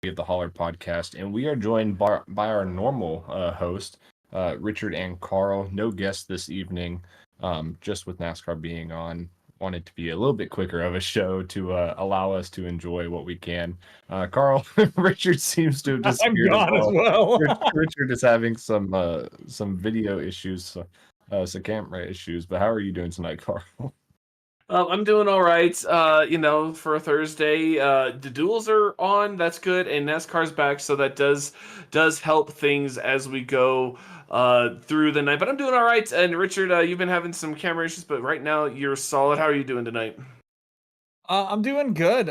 of the Holler podcast, and we are joined by our normal host, Richard and Carl. No guests this evening, just with NASCAR being on. Wanted to be a little bit quicker of a show to allow us to enjoy what we can. Carl, Richard seems to have I'm disappeared as gone as well. well. Richard is having some video issues, some camera issues. But how are you doing tonight, Carl? I'm doing all right. For a Thursday, the duels are on. That's good, and NASCAR's back, so that does help things as we go through the night. But I'm doing all right. And Richard, you've been having some camera issues, but right now you're solid. How are you doing tonight? I'm doing good.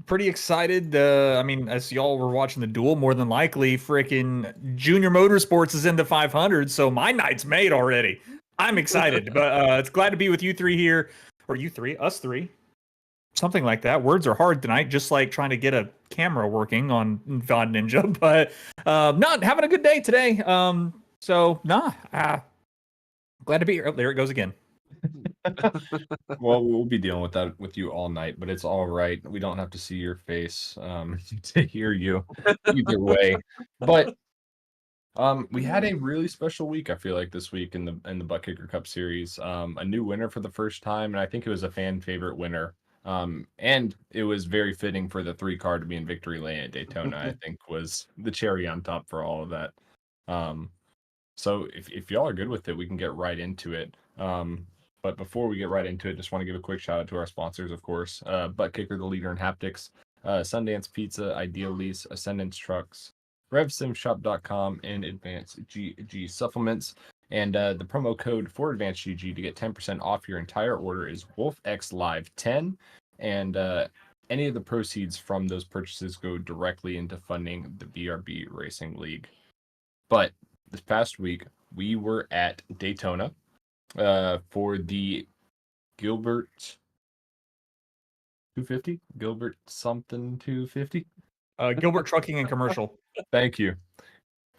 Pretty excited. As y'all were watching the duel, more than likely, freaking Junior Motorsports is into 500, so my night's made already. I'm excited, but it's glad to be with you three here, or you three, us three, something like that. Words are hard tonight, just like trying to get a camera working on VOD Ninja, but not having a good day today. Glad to be here. Oh, there it goes again. Well, we'll be dealing with that with you all night, but it's all right. We don't have to see your face to hear you either way. But we had a really special week, I feel like, this week in the Butt Kicker Cup Series. A new winner for the first time, and I think it was a fan favorite winner. And it was very fitting for the 3-car to be in victory lane at Daytona. I think was the cherry on top for all of that. So if y'all are good with it, we can get right into it. But before we get right into it, just want to give a quick shout out to our sponsors, of course. Butt Kicker, the leader in haptics, Sundance Pizza, Ideal Lease, Ascendance Trucks, RevSimShop.com, and Advanced GG Supplements. And the promo code for Advanced GG to get 10% off your entire order is WolfXLive10. And any of the proceeds from those purchases go directly into funding the BRB Racing League. But this past week, we were at Daytona for the Gilbert 250? Gilbert something 250? Gilbert Trucking and Commercial. Thank you.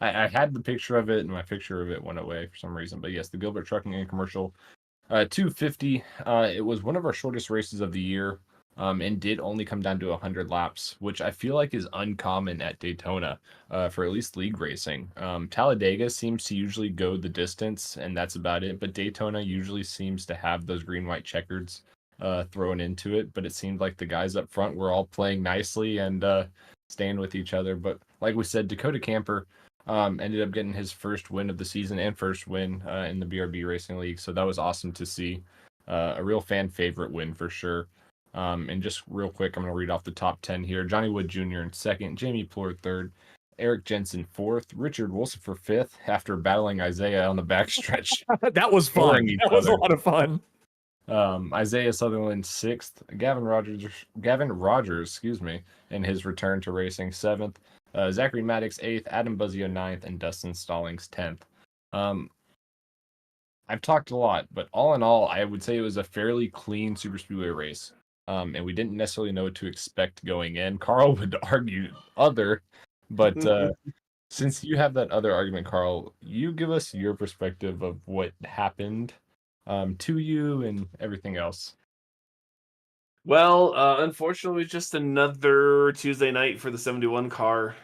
I had the picture of it, and my picture of it went away for some reason. But yes, the Gilbert Trucking and Commercial 250. It was one of our shortest races of the year, and did only come down to 100 laps, which I feel like is uncommon at Daytona for at least league racing. Talladega seems to usually go the distance, and that's about it. But Daytona usually seems to have those green-white checkers thrown into it. But it seemed like the guys up front were all playing nicely and staying with each other. But like we said, Dakota Camper ended up getting his first win of the season and first win in the BRB Racing League. So that was awesome to see. A real fan favorite win for sure. And just real quick, I'm going to read off the top 10 here. Johnny Wood Jr. in second, Jamie Plor third, Eric Jensen fourth, Richard Wilson for fifth after battling Isaiah on the backstretch. That was fun. That was a lot of fun. Isaiah Sutherland sixth, Gavin Rogers, in his return to racing seventh, Zachary Maddox eighth, Adam Buzzio ninth, and Dustin Stallings 10th. I've talked a lot, but all in all, I would say it was a fairly clean super speedway race. And we didn't necessarily know what to expect going in. Carl would argue other, but since you have that other argument, Carl, you give us your perspective of what happened to you and everything else. Well, unfortunately, just another Tuesday night for the 71 car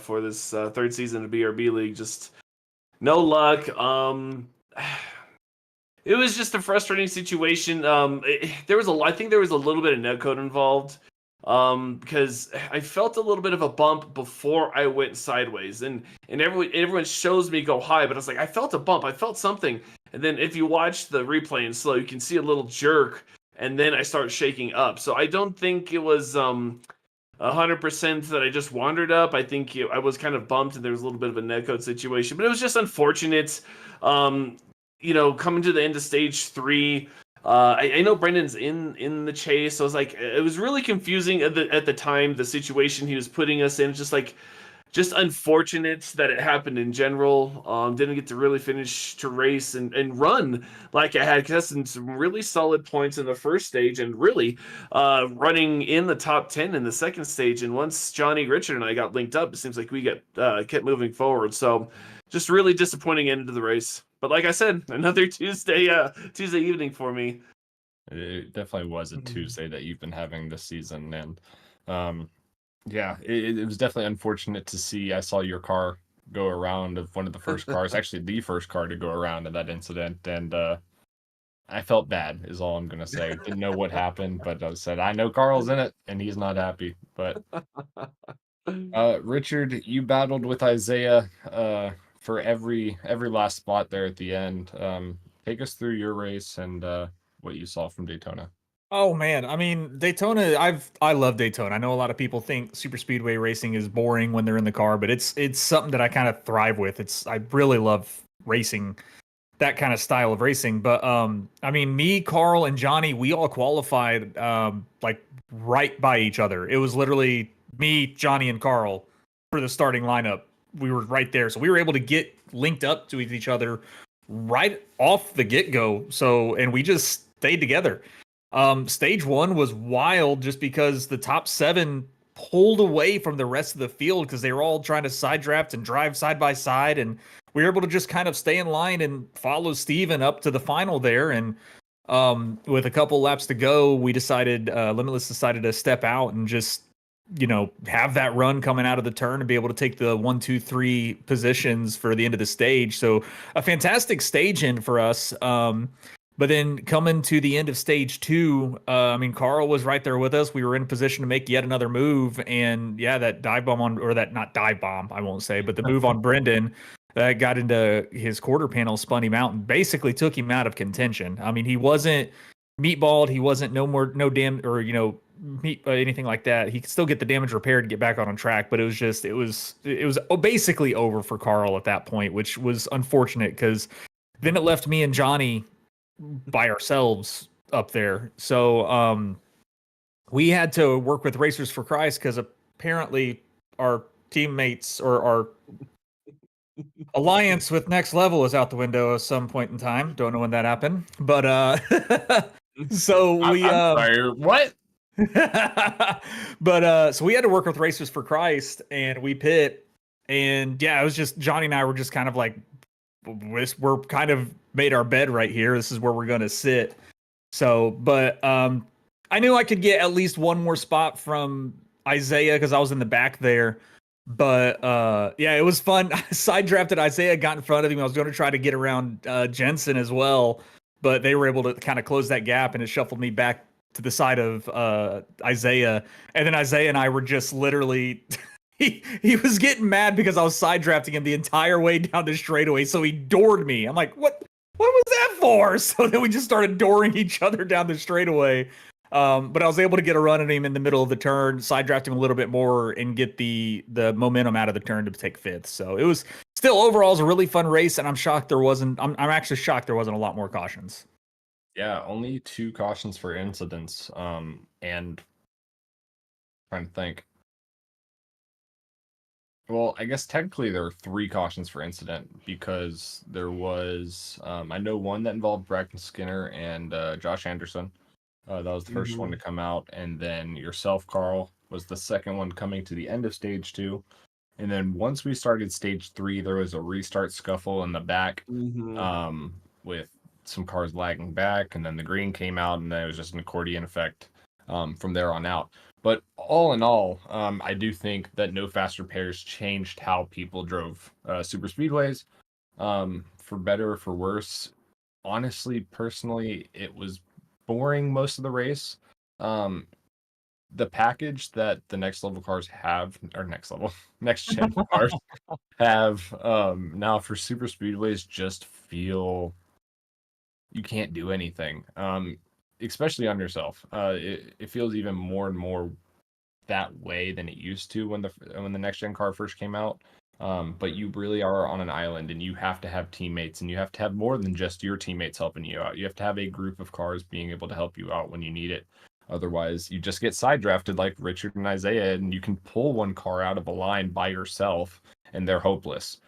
for this third season of BRB League. Just no luck. It was just a frustrating situation. I think there was a little bit of netcode involved because I felt a little bit of a bump before I went sideways, and everyone shows me go high, but I was like, I felt a bump, I felt something, and then if you watch the replay in slow, you can see a little jerk, and then I start shaking up. So I don't think it was 100% that I just wandered up. I think I was kind of bumped, and there was a little bit of a netcode situation, but it was just unfortunate. Coming to the end of stage 3, I know Brendan's in the chase, so I was like, it was really confusing at the time, the situation he was putting us in. Just unfortunate that it happened in general. Didn't get to really finish to race and run like I had, because that's some really solid points in the first stage, and really running in the top 10 in the second stage. And once Johnny, Richard, and I got linked up, it seems like we kept moving forward. So just really disappointing end to the race. But like I said, another Tuesday evening for me. It definitely was a Tuesday that you've been having this season, and Yeah, it was definitely unfortunate to see. I saw your car go around of one of the first cars, actually the first car to go around in that incident, and I felt bad is all I'm gonna say. Didn't know what happened, but I said I know Carl's in it and he's not happy. But Richard, you battled with Isaiah for every last spot there at the end. Take us through your race and what you saw from Daytona. Oh man, I mean Daytona. I love Daytona. I know a lot of people think super speedway racing is boring when they're in the car, but it's something that I kind of thrive with. I really love racing, that kind of style of racing. But I mean, me, Carl, and Johnny, we all qualified like right by each other. It was literally me, Johnny, and Carl for the starting lineup. We were right there, so we were able to get linked up to each other right off the get go. So, and we just stayed together. Stage one was wild just because the top seven pulled away from the rest of the field because they were all trying to side draft and drive side by side, and we were able to just kind of stay in line and follow Steven up to the final there. And with a couple laps to go, we decided, Limitless decided to step out and just, have that run coming out of the turn and be able to take the 1, 2, 3 positions for the end of the stage. So a fantastic stage in for us. But then coming to the end of stage two, I mean, Carl was right there with us. We were in position to make yet another move. And yeah, that dive bomb or that, not dive bomb, I won't say, but the move on Brendan that got into his quarter panel, spun him out, and basically took him out of contention. I mean, he wasn't meatballed. He wasn't no damn, or, anything like that. He could still get the damage repaired and get back on track. But it was basically over for Carl at that point, which was unfortunate because then it left me and Johnny by ourselves up there. So we had to work with Racers for Christ because apparently our teammates or our alliance with Next Level is out the window at some point in time. Don't know when that happened, but so we I'm sorry, what? but so we had to work with Racers for Christ, and we pit, and yeah, it was just Johnny and I were just kind of like, we're kind of made our bed right here. This is where we're gonna sit. So, but I knew I could get at least one more spot from Isaiah because I was in the back there. But yeah, it was fun. I side drafted Isaiah, got in front of him. I was going to try to get around Jensen as well, but they were able to kind of close that gap, and it shuffled me back to the side of Isaiah. And then Isaiah and I were just literally he was getting mad because I was side drafting him the entire way down the straightaway, so he doored me. I'm like, what was that for? So then we just started dooring each other down the straightaway. But I was able to get a run at him in the middle of the turn, side draft him a little bit more, and get the momentum out of the turn to take fifth. So it was still overall it was a really fun race, and I'm shocked there wasn't. I'm actually shocked there wasn't a lot more cautions. Yeah, only 2 cautions for incidents. And trying to think. Well, I guess technically there were 3 cautions for incident because there was I know one that involved Bracken Skinner and Josh Anderson. That was the first one to come out, and then yourself, Carl, was the second one coming to the end of stage 2. And then once we started stage 3, there was a restart scuffle in the back, with some cars lagging back, and then the green came out, and then it was just an accordion effect from there on out. But all in all, I do think that no fast repairs changed how people drove super speedways, for better or for worse. Honestly, personally, it was boring most of the race. The package that the next level cars have, or next gen cars have now for super speedways just feel you can't do anything. Especially on yourself. It feels even more and more that way than it used to when the next gen car first came out. But you really are on an island, and you have to have teammates, and you have to have more than just your teammates helping you out. You have to have a group of cars being able to help you out when you need it. Otherwise, you just get side drafted like Richard and Isaiah, and you can pull one car out of a line by yourself, and they're hopeless.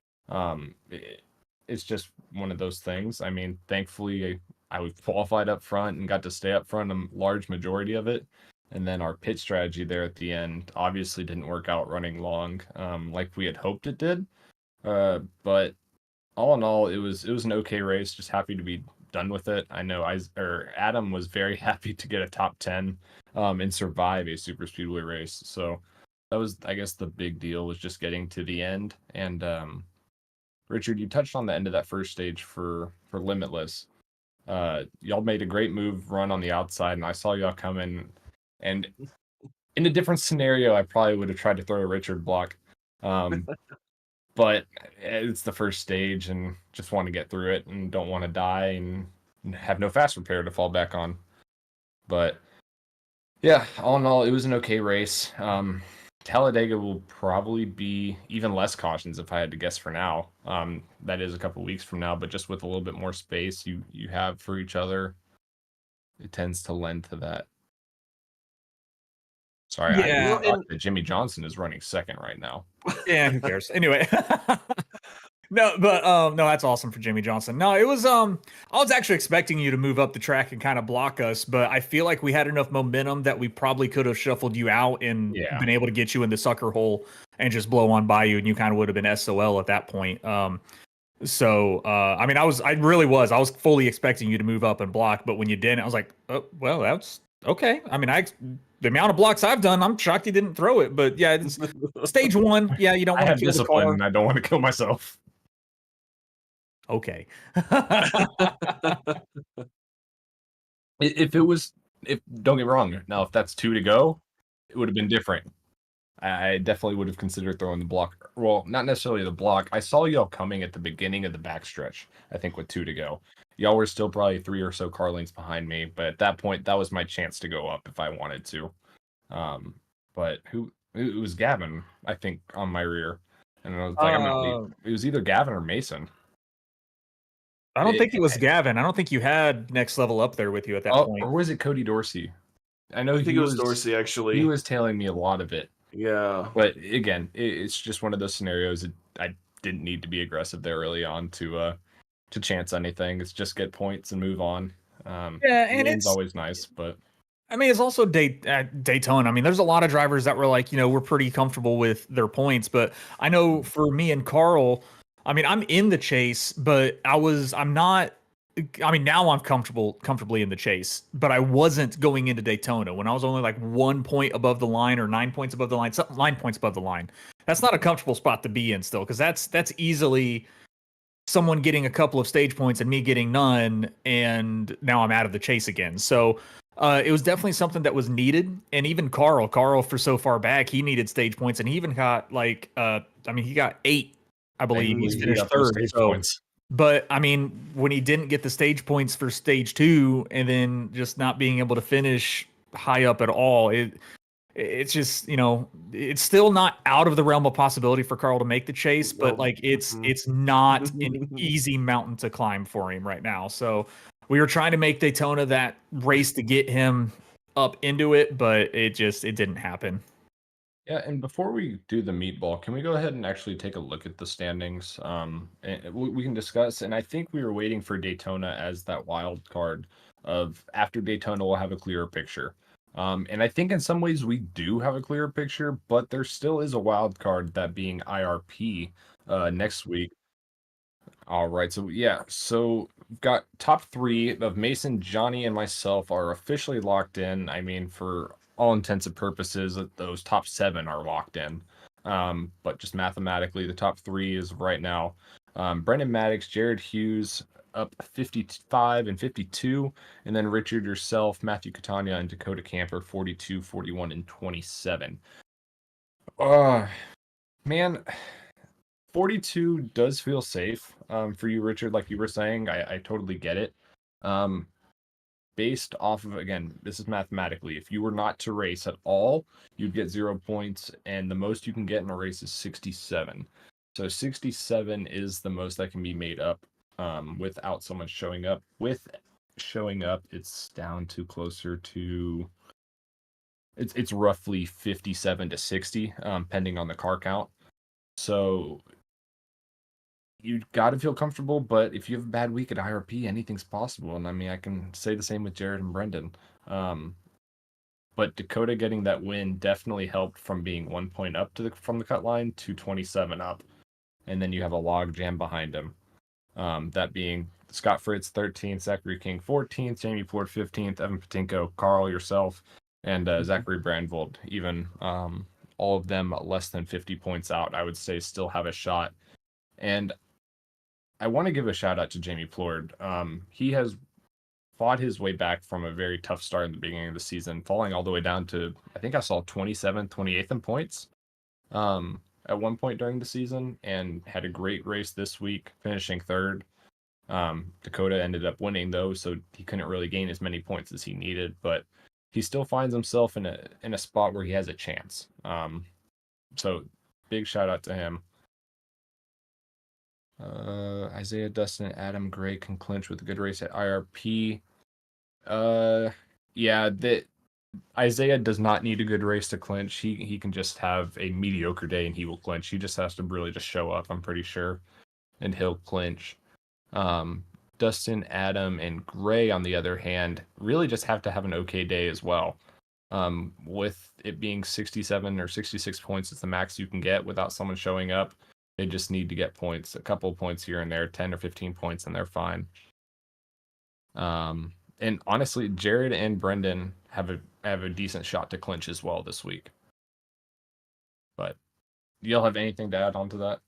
It's just one of those things. I mean, thankfully, I was qualified up front and got to stay up front a large majority of it. And then our pit strategy there at the end obviously didn't work out running long, like we had hoped it did. But all in all, it was an okay race. Just happy to be done with it. I know Adam was very happy to get a top 10 and survive a super speedway race. So was, I guess, the big deal was just getting to the end. And Richard, you touched on the end of that first stage for Limitless. Y'all made a great move run on the outside, and I saw y'all coming. And in a different scenario, I probably would have tried to throw a Richard block. But it's the first stage and just want to get through it and don't want to die and have no fast repair to fall back on. But yeah, all in all, it was an okay race. Talladega will probably be even less cautions if I had to guess for now. That is a couple weeks from now, but just with a little bit more space you have for each other, it tends to lend to that. Sorry, I Yeah. thought that Jimmy Johnson is running second right now. Yeah, who cares? Anyway. No, but no, that's awesome for Jimmy Johnson. No, it was I was actually expecting you to move up the track and kind of block us, but I feel like we had enough momentum that we probably could have shuffled you out and Yeah. been able to get you in the sucker hole and just blow on by you, and you kind of would have been SOL at that point. So I mean, I was fully expecting you to move up and block, but when you didn't, I was like, oh well, that's okay. I mean, the amount of blocks I've done, I'm shocked he didn't throw it. But yeah, it's stage one. Yeah, you don't I want have to kill the discipline car. and I don't want to kill myself. Okay. If don't get me wrong, now if that's 2 to go, it would have been different. I definitely would have considered throwing the block. Well, not necessarily the block. I saw y'all coming at the beginning of the backstretch, I think with 2 to go. Y'all were still probably 3 or so car lengths behind me, but at that point, that was my chance to go up if I wanted to. But it was Gavin, I think, on my rear. And I was like, I'm gonna leave. It was either Gavin or Mason. I don't think it was Gavin. I don't think you had Next Level up there with you at that point. Or was it Cody Dorsey? I know I think it was Dorsey, actually. He was tailing me a lot of it. Yeah. But again, it's just one of those scenarios. I didn't need to be aggressive there early on to chance anything. It's just get points and move on. Yeah, and it's always nice, but I mean, it's also Daytona. I mean, there's a lot of drivers that were like, we're pretty comfortable with their points. But I know for me and Carl, I mean, I'm in the chase, but I'm not. I mean, now I'm comfortably in the chase, but I wasn't going into Daytona when I was only like 1 point above the line or 9 points above the line, 9 points above the line. That's not a comfortable spot to be in still, because that's easily someone getting a couple of stage points and me getting none, and now I'm out of the chase again. So it was definitely something that was needed. And even Carl for so far back, he needed stage points, and he even got like he got 8, I believe. He's finished third. Points. But I mean, when he didn't get the stage points for stage 2 and then just not being able to finish high up at all, it's just, it's still not out of the realm of possibility for Carl to make the chase, but like it's not an easy mountain to climb for him right now. So we were trying to make Daytona that race to get him up into it, but it didn't happen. Yeah, and before we do the meatball, can we go ahead and actually take a look at the standings? And we can discuss. And I think we were waiting for Daytona as that wild card of after Daytona, we'll have a clearer picture. And I think in some ways we do have a clearer picture, but there still is a wild card, that being IRP next week. All right, so we've got top 3 of Mason, Johnny, and myself are officially locked in. I mean, for all intents and purposes, those top 7 are locked in. But just mathematically, the top 3 is right now Brendan Maddox, Jared Hughes up 55 and 52, and then Richard, yourself, Matthew Catania, and Dakota Camper 42, 41, and 27. Man, 42 does feel safe for you, Richard, like you were saying. I totally get it. Based off of, again, this is mathematically, if you were not to race at all, you'd get 0 points, and the most you can get in a race is 67. So 67 is the most that can be made up without someone showing up. With showing up, it's down to closer to, it's roughly 57 to 60, pending on the car count. So you got to feel comfortable, but if you have a bad week at IRP, anything's possible. And I mean, I can say the same with Jared and Brendan. But Dakota getting that win definitely helped from being 1 point up from the cut line to 27 up. And then you have a log jam behind him. That being Scott Fritz 13th, Zachary King 14th, Jamie Ford 15th, Evan Patinko, Carl, yourself, and Zachary Brandvold even all of them less than 50 points out, I would say still have a shot. And I want to give a shout out to Jamie Plord. He has fought his way back from a very tough start in the beginning of the season, falling all the way down to, I think I saw 27th, 28th in points at one point during the season, and had a great race this week, finishing third. Dakota ended up winning though, so he couldn't really gain as many points as he needed, but he still finds himself in a spot where he has a chance. So big shout out to him. Isaiah, Dustin, Adam Gray can clinch with a good race at IRP. Yeah, that Isaiah does not need a good race to clinch. He can just have a mediocre day and he will clinch. He just has to really just show up, I'm pretty sure, and he'll clinch. Dustin, Adam, and Gray, on the other hand, really just have to have an okay day as well. With it being 67 or 66 points is the max you can get without someone showing up. They just need to get points, a couple of points here and there, 10 or 15 points, and they're fine. And honestly, Jared and Brendan have a decent shot to clinch as well this week. But do y'all have anything to add on to that?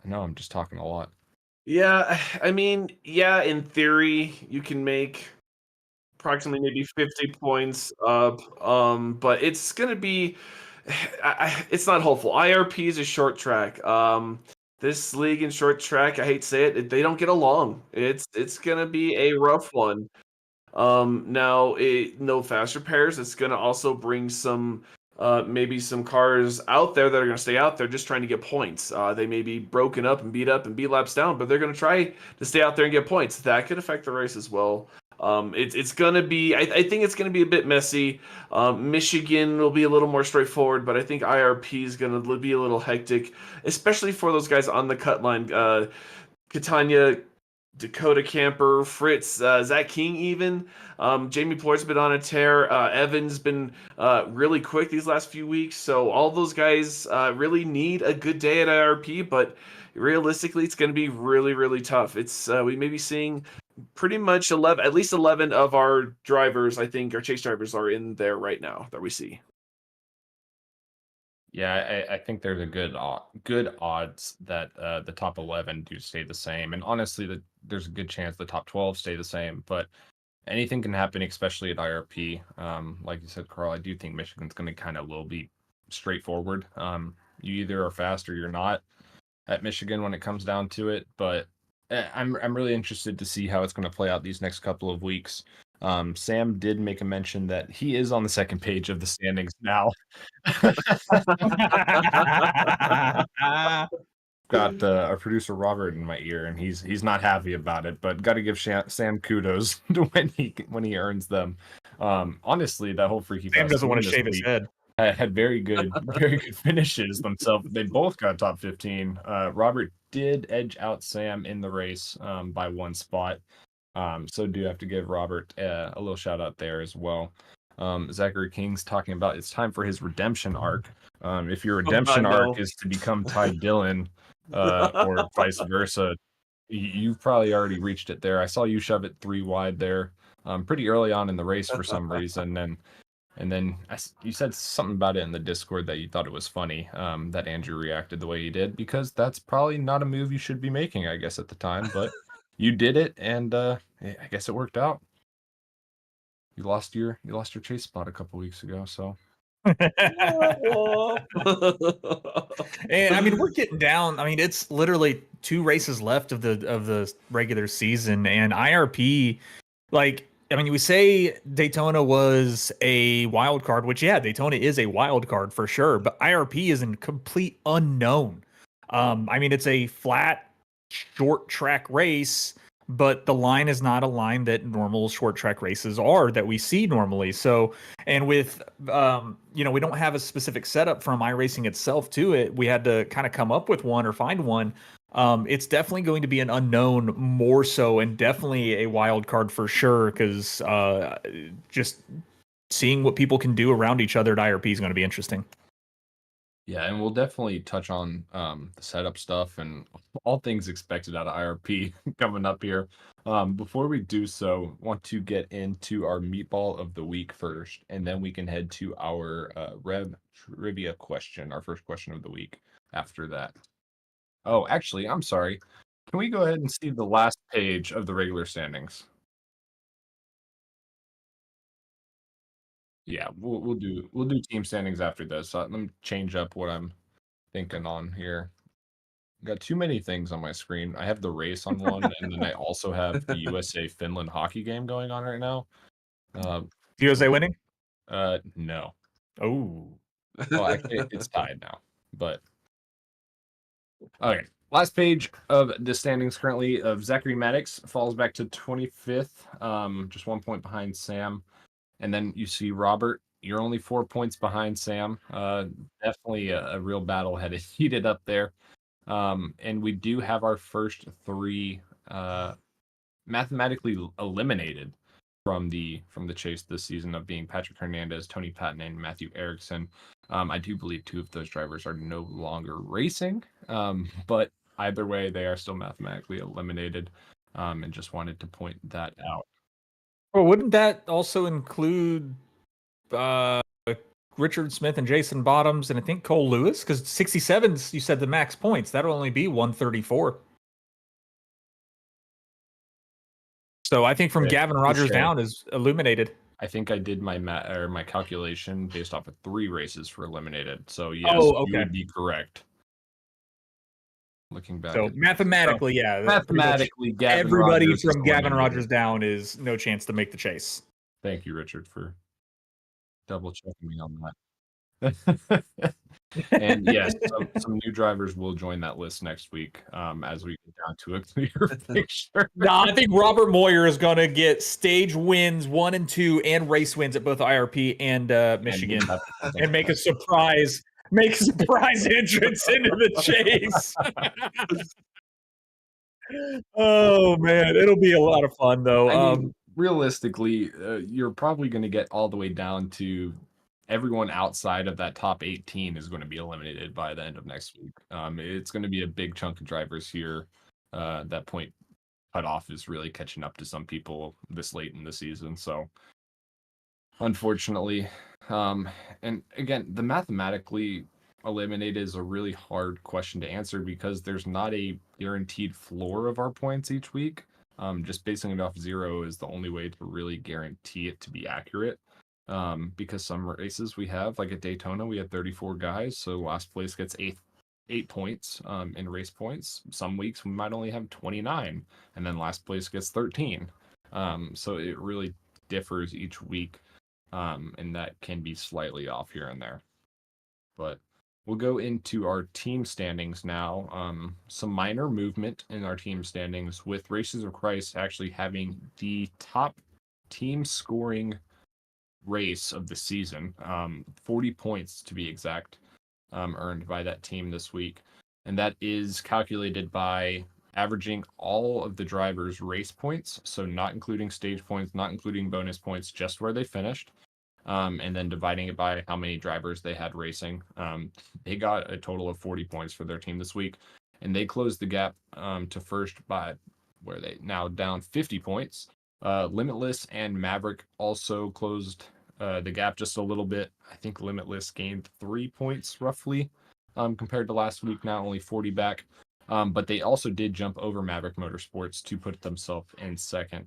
I know I'm just talking a lot. Yeah, I mean, yeah, in theory, you can make approximately maybe 50 points up, but it's gonna be, it's not hopeful. IRP is a short track. This league in short track, I hate to say it, they don't get along. It's gonna be a rough one. Now, no faster pairs. It's gonna also bring some maybe some cars out there that are going to stay out there just trying to get points. They may be broken up and beat laps down, but they're going to try to stay out there and get points. That could affect the race as well. It's going to be, I think it's going to be a bit messy. Michigan will be a little more straightforward, but I think IRP is going to be a little hectic, especially for those guys on the cut line. Catania, Dakota Camper, Fritz, Zach King even. Jamie Plort's been on a tear. Evan's been really quick these last few weeks. So all those guys really need a good day at IRP, but realistically, it's going to be really, really tough. It's we may be seeing pretty much at least 11 of our drivers, I think, our chase drivers are in there right now that we see. Yeah, I think there's a good odds that the top 11 do stay the same, and honestly, there's a good chance the top 12 stay the same. But anything can happen, especially at IRP. Like you said, Carl, I do think Michigan's going to kind of will be straightforward. You either are fast or you're not at Michigan when it comes down to it. But I'm really interested to see how it's going to play out these next couple of weeks. Sam did make a mention that he is on the second page of the standings now. Got our producer Robert in my ear, and he's not happy about it. But got to give Sam kudos when he earns them. Honestly, that whole Freaky Sam Fest doesn't want to this shave his week head. had very good finishes themselves. They both got top 15. Robert did edge out Sam in the race by one spot. So do have to give Robert a little shout out there as well. Zachary King's talking about it's time for his redemption arc. If your redemption arc is to become Ty Dillon, or vice versa, you've probably already reached it there. I saw you shove it 3 wide there, pretty early on in the race for some reason, and then you said something about it in the Discord that you thought it was funny that Andrew reacted the way he did, because that's probably not a move you should be making, I guess, at the time, but you did it, and I guess it worked out. You lost your chase spot a couple weeks ago, so. And I mean, we're getting down. I mean, it's literally 2 races left of the regular season, and IRP, like, I mean, we say Daytona was a wild card, which, yeah, Daytona is a wild card for sure, but IRP is a complete unknown. I mean, it's a flat, short track race, but the line is not a line that normal short track races are that we see normally. So, and with, we don't have a specific setup from iRacing itself to it. We had to kind of come up with one or find one. It's definitely going to be an unknown more so, and definitely a wild card for sure, because just seeing what people can do around each other at IRP is going to be interesting. Yeah, and we'll definitely touch on the setup stuff and all things expected out of IRP coming up here. Before we do so, want to get into our meatball of the week first, and then we can head to our Rev trivia question, our first question of the week after that. Oh, actually, I'm sorry. Can we go ahead and see the last page of the regular standings? Yeah, we'll do team standings after this. Let me change up what I'm thinking on here. Got too many things on my screen. I have the race on one, and then I also have the USA Finland hockey game going on right now. Uh, USA winning? no. Oh. Well, actually, it's tied now. But okay, last page of the standings currently of Zachary Maddox falls back to 25th, just 1 point behind Sam, and then you see Robert. You're only 4 points behind Sam. Definitely a real battle heated up there. And we do have our first three mathematically eliminated from the chase this season of being Patrick Hernandez, Tony Patton, and Matthew Erickson. I do believe two of those drivers are no longer racing, but either way, they are still mathematically eliminated. And just wanted to point that out. Well, wouldn't that also include Richard Smith and Jason Bottoms and I think Cole Lewis? Because 67's, you said the max points. That'll only be 134. So I think from Yeah, Gavin Rogers touche. down is illuminated. I think I did my calculation based off of 3 races for eliminated. So yes, Oh, you okay. would be correct. Looking back So at mathematically, yeah. pretty much mathematically, Gavin everybody Rogers is from Gavin eliminated. Rogers down is no chance to make the chase. Thank you, Richard, for double checking me on that. And yes, some new drivers will join that list next week as we get down to a clear picture. No, I think Robert Moyer is going to get stage wins 1 and 2 and race wins at both IRP and Michigan and make a surprise entrance into the chase. Oh man, it'll be a lot of fun though. I mean, realistically, you're probably going to get all the way down to everyone outside of that top 18 is going to be eliminated by the end of next week. It's going to be a big chunk of drivers here. That point cutoff is really catching up to some people this late in the season. So, unfortunately, and again, the mathematically eliminated is a really hard question to answer because there's not a guaranteed floor of our points each week. Just basing it off 0 is the only way to really guarantee it to be accurate. Because some races we have, like at Daytona, we had 34 guys, so last place gets 8 points in race points. Some weeks we might only have 29, and then last place gets 13. So it really differs each week, and that can be slightly off here and there. But we'll go into our team standings now. Some minor movement in our team standings with Races of Christ actually having the top team scoring race of the season, 40 points to be exact, earned by that team this week. And that is calculated by averaging all of the drivers' race points, so not including stage points, not including bonus points, just where they finished, and then dividing it by how many drivers they had racing. They got a total of 40 points for their team this week, and they closed the gap to first by where they now down 50 points. Limitless and Maverick also closed the gap just a little bit. I think Limitless gained 3 points roughly compared to last week, now only 40 back. But they also did jump over Maverick Motorsports to put themselves in second.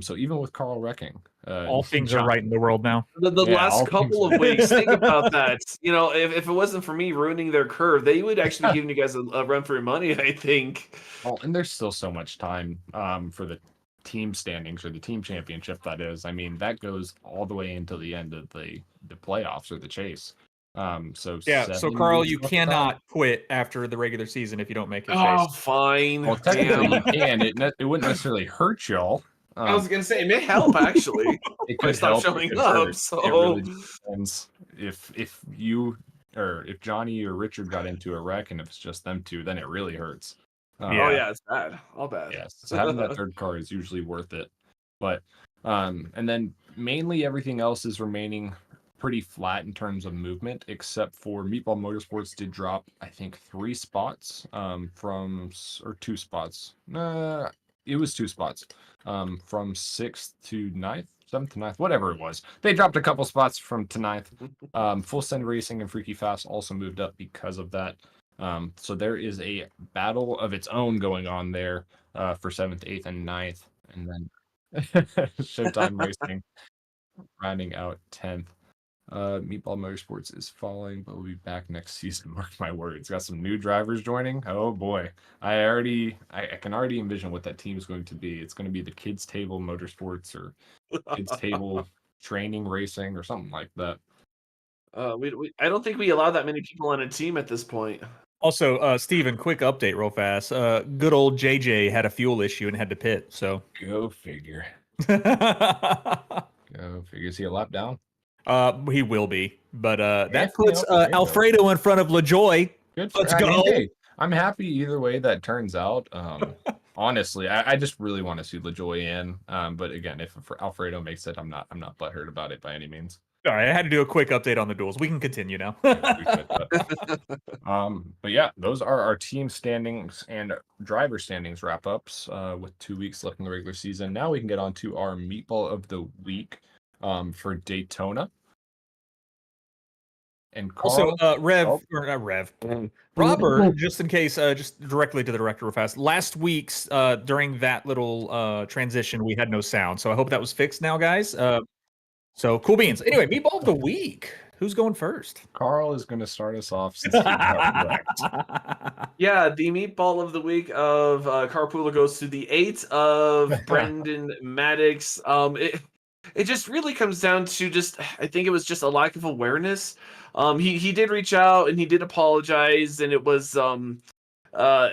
So even with Carl wrecking, all things are right in the world now. The last couple of weeks, think about that. You know, if it wasn't for me ruining their curve, they would actually be giving you guys a run for your money, I think. Oh, and there's still so much time for the team standings or the team championship, that is. I mean, that goes all the way into the end of the playoffs or the chase. So Carl, you cannot quit after the regular season if you don't make a chase. Oh, fine. Well, technically you can. It wouldn't necessarily hurt y'all. I was gonna say it may help actually. It could stop help. showing It could up. hurt. So it really depends. If you or if Johnny or Richard got into a wreck and if it's just them two, then it really hurts. Oh yeah, it's bad. All bad. Yes, so having that third car is usually worth it. But and then mainly everything else is remaining pretty flat in terms of movement, except for Meatball Motorsports did drop, I think, 3 spots or 2 spots. It was 2 spots from 6th to 9th, 7th to 9th, whatever it was. They dropped a couple spots from to 9th. Full Send Racing and Freaky Fast also moved up because of that. So there is a battle of its own going on there for 7th, 8th, and 9th. And then Showtime Racing rounding out 10th. Meatball Motorsports is falling, but we'll be back next season. Mark my words. Got some new drivers joining. Oh boy, I can already envision what that team is going to be. It's going to be the Kids Table Motorsports or Kids Table Training Racing or something like that. I don't think we allow that many people on a team at this point. Also, Steven, quick update real fast. Good old JJ had a fuel issue and had to pit. So Go figure. Go figure. Is he a lap down? He will be, but that Anthony puts Alfredo. Alfredo in front of LaJoy. Let's go. Hey, I'm happy either way that turns out. Honestly, I just really want to see LaJoy in. But again, if Alfredo makes it, I'm not butthurt about it by any means. All right, I had to do a quick update on the duels. We can continue now. But yeah, those are our team standings and driver standings wrap ups with 2 weeks left in the regular season. Now we can get on to our meatball of the week for Daytona. And Carl, also, Robert, just in case, just directly to the director real fast. Last week's during that little transition, we had no sound, so I hope that was fixed now, guys. So cool beans. Anyway, meatball of the week. Who's going first? Carl is going to start us off since he got wrecked. Yeah, the meatball of the week of Carpooler goes to the 8 of Brendan Maddox. It just really comes down to I think it was just a lack of awareness. He did reach out and he did apologize, and it was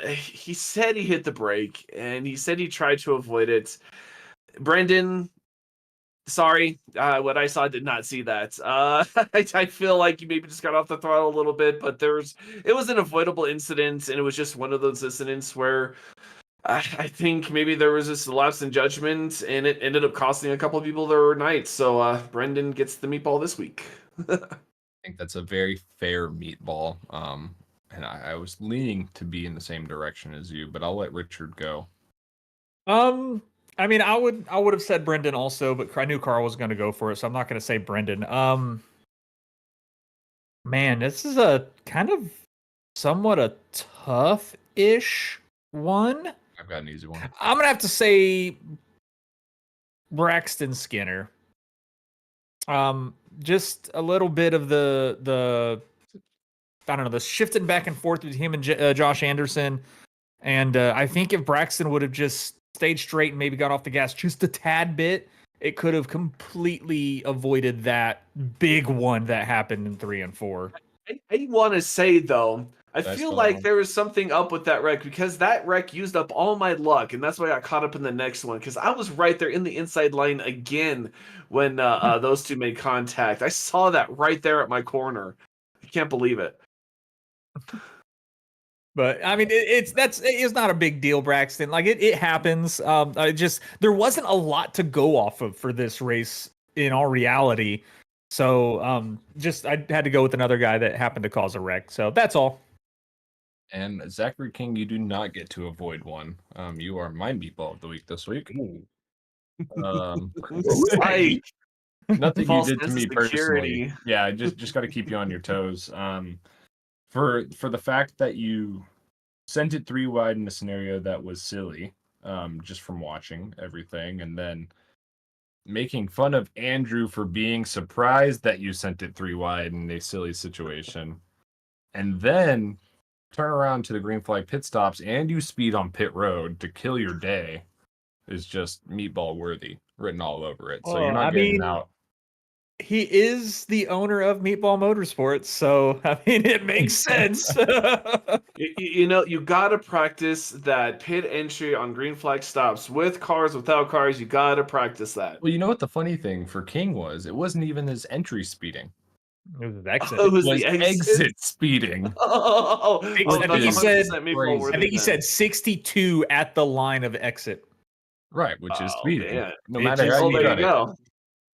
he said he hit the brake and he said he tried to avoid it. Brendan, sorry, what I saw, did not see that. I feel like you maybe just got off the throttle a little bit, but it was an avoidable incident, and it was just one of those incidents where I think maybe there was just a lapse in judgment, and it ended up costing a couple of people their nights. So Brendan gets the meatball this week. I think that's a very fair meatball. And I was leaning to be in the same direction as you, but I'll let Richard go. I mean, I would have said Brendan also, but I knew Carl was going to go for it, so I'm not going to say Brendan. Man, this is a kind of somewhat a tough-ish one. I've got an easy one. I'm going to have to say Braxton Skinner. Just a little bit of the I don't know, the shifting back and forth between him and Josh Anderson. And I think if Braxton would have just stayed straight and maybe got off the gas just a tad bit, it could have completely avoided that big one that happened in 3 and 4. I want to say, though, I feel like there was something up with that wreck, because that wreck used up all my luck, and that's why I got caught up in the next one, because I was right there in the inside line again when those two made contact. I saw that right there at my corner. I can't believe it. But I mean, it's not a big deal, Braxton. Like it happens. There wasn't a lot to go off of for this race in all reality. So I had to go with another guy that happened to cause a wreck. So that's all. And Zachary King, you do not get to avoid one. You are my meatball of the week this week. Nothing you did to me personally. Yeah, just got to keep you on your toes. For the fact that you sent it 3 wide in a scenario that was silly, just from watching everything, and then making fun of Andrew for being surprised that you sent it 3 wide in a silly situation, and then turn around to the green flag pit stops and you speed on pit road to kill your day is just meatball worthy, written all over it. So you're not getting out. He is the owner of Meatball Motorsports, so I mean it makes sense. You gotta practice that pit entry on green flag stops with cars, without cars. You gotta practice that. Well, you know what the funny thing for King was? It wasn't even his entry speeding. It was his exit. Oh, it was the exit speeding. I think he said 62 at the line of exit. Right, which is speeding. Man. No matter how you got it.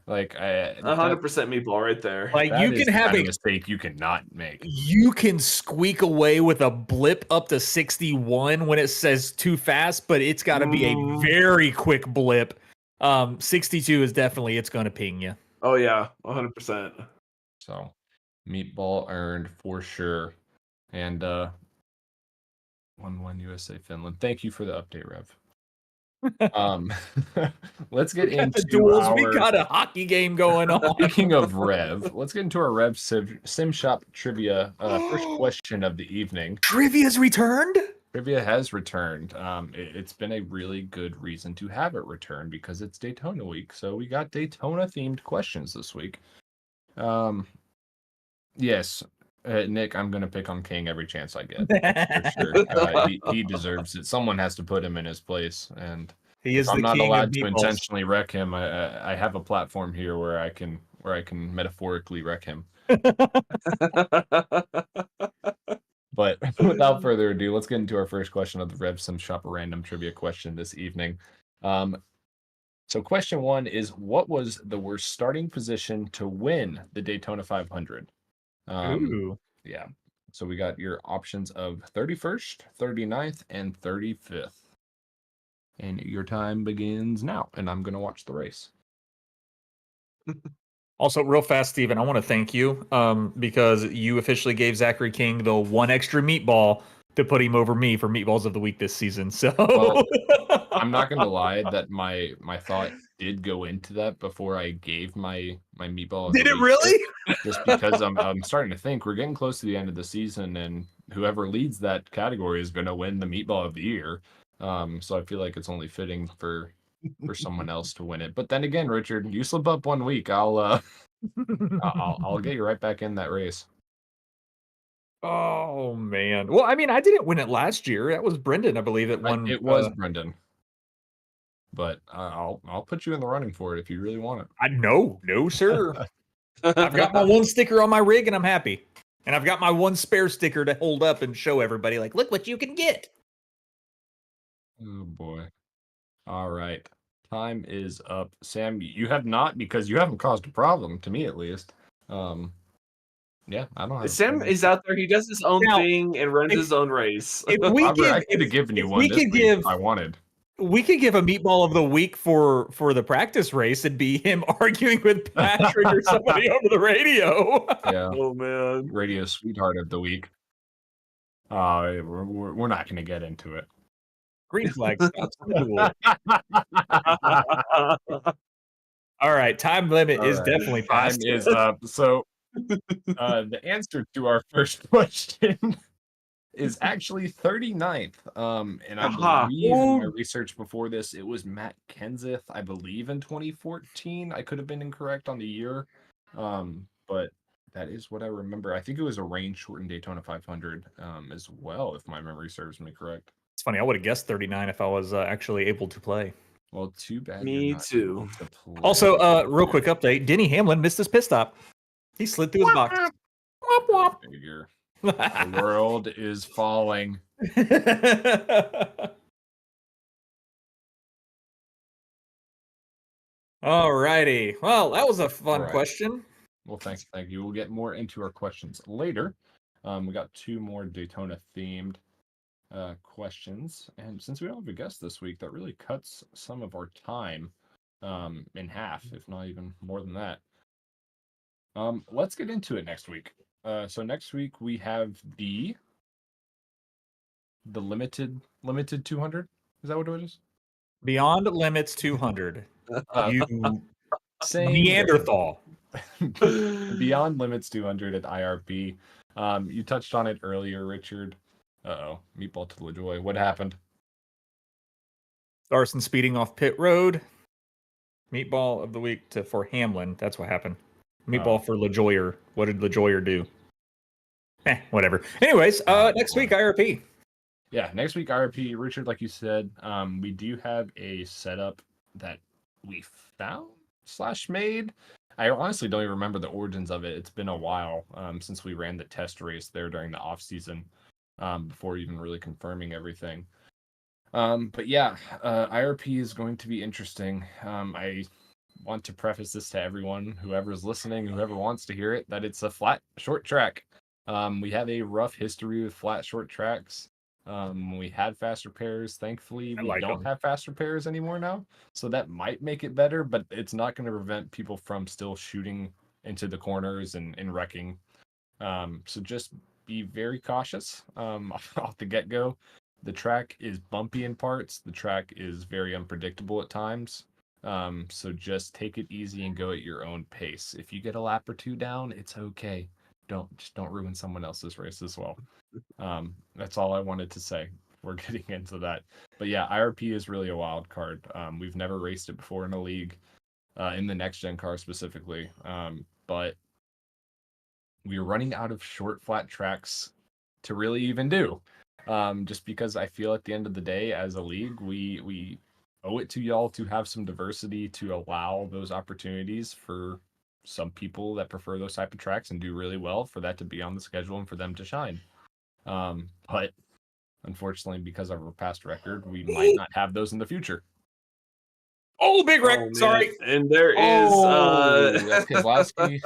Like, 100% meatball right there. Like that you is can the have kind of a mistake you cannot make. you can squeak away with a blip up to 61 when it says too fast, but it's got to be a very quick blip. 62 is definitely it's going to ping you. Oh yeah, 100%. So, meatball earned for sure. And 1-1 USA Finland. Thank you for the update, Rev. Let's get Got the into duels. We our. got a hockey game going on. Speaking of Rev, let's get into our Rev Sim Shop trivia. First question of the evening. Trivia's returned. Trivia has returned. It's been a really good reason to have it return because it's Daytona week. So we got Daytona themed questions this week. Yes, Nick, I'm gonna pick on King every chance I get for sure. He deserves it. Someone has to put him in his place, and He is if I'm the not king of allowed to meatballs. intentionally wreck him, I have a platform here where I can metaphorically wreck him. But without further ado, let's get into our first question of the Rev Sim Shop random trivia question this evening. So question 1 is, what was the worst starting position to win the Daytona 500? Ooh. Yeah. So we got your options of 31st, 39th, and 35th. And your time begins now, and I'm going to watch the race. Also, real fast, Steven, I want to thank you because you officially gave Zachary King the one extra meatball to put him over me for meatballs of the week this season. So Well, I'm not going to lie that my thought did go into that before I gave my meatball of did the it week really? just because I'm starting to think we're getting close to the end of the season, and whoever leads that category is going to win the meatball of the year. So I feel like it's only fitting for someone else to win it. But then again, Richard, you slip up one week, I'll get you right back in that race. Oh man. Well, I mean, I didn't win it last year. That was Brendan, I believe, that won. It was Brendan, but I'll put you in the running for it if you really want it. No, sir. I've got my one sticker on my rig and I'm happy. And I've got my one spare sticker to hold up and show everybody, like, look what you can get. Oh boy. All right. Time is up. Sam, you have not, because you haven't caused a problem to me at least. Yeah, I don't have. Sam is out there. He does his own Now, thing and runs his own race. If we Robert, I give, could have given you if one we this could week give, if I wanted. we could give a meatball of the week for the practice race. It'd be him arguing with Patrick or somebody over the radio. Yeah. Oh man. Radio sweetheart of the week. We're not going to get into it. Green flag stops the duel. All right, time limit is definitely passed. Time is up. So the answer to our first question is actually 39th. And I believe in my research before this, it was Matt Kenseth, I believe, in 2014. I could have been incorrect on the year. But that is what I remember. I think it was a rain shortened Daytona 500 as well, if my memory serves me correct. It's funny. I would have guessed 39 if I was actually able to play. Well, too bad. Me you're not too. able to play. Also, real quick update: Denny Hamlin missed his pit stop. He slid through his box. Womp womp. Figure. The world is falling. Alrighty. Well, that was a fun question. Well, thank you. We'll get more into our questions later. We got 2 more Daytona themed questions, and since we don't have a guest this week, that really cuts some of our time in half, if not even more than that. Let's get into it next week. So next week we have the limited 200. Is that what it is? Beyond Limits 200. You Same Neanderthal. Beyond Limits 200 at IRP. You touched on it earlier, Richard. Meatball to LaJoy. What happened? Larson speeding off pit road. Meatball of the week for Hamlin. That's what happened. Meatball for LaJoyer. What did LaJoyer do? Whatever. Anyways, next week IRP. Yeah, next week IRP. Richard, like you said, we do have a setup that we found / made. I honestly don't even remember the origins of it. It's been a while since we ran the test race there during the off season, before even really confirming everything. But yeah, IRP is going to be interesting. I want to preface this to everyone, whoever's listening, whoever wants to hear it, that it's a flat, short track. We have a rough history with flat, short tracks. We had fast repairs. Thankfully, I we like don't them. have fast repairs anymore now. So that might make it better, but it's not going to prevent people from still shooting into the corners and wrecking. So just be very cautious off the get-go. The track is bumpy in parts. The track is very unpredictable at times. So just take it easy and go at your own pace. If you get a lap or two down, it's okay. Don't ruin someone else's race as well. That's all I wanted to say. We're getting into that. But yeah, IRP is really a wild card. We've never raced it before in a league, in the next gen car specifically. But we are running out of short flat tracks to really even do. Just because I feel at the end of the day, as a league, we owe it to y'all to have some diversity to allow those opportunities for some people that prefer those type of tracks and do really well for that to be on the schedule and for them to shine. But unfortunately, because of our past record, we might not have those in the future. Oh, big wreck. Oh man, Sorry. and there is That's Kozlowski,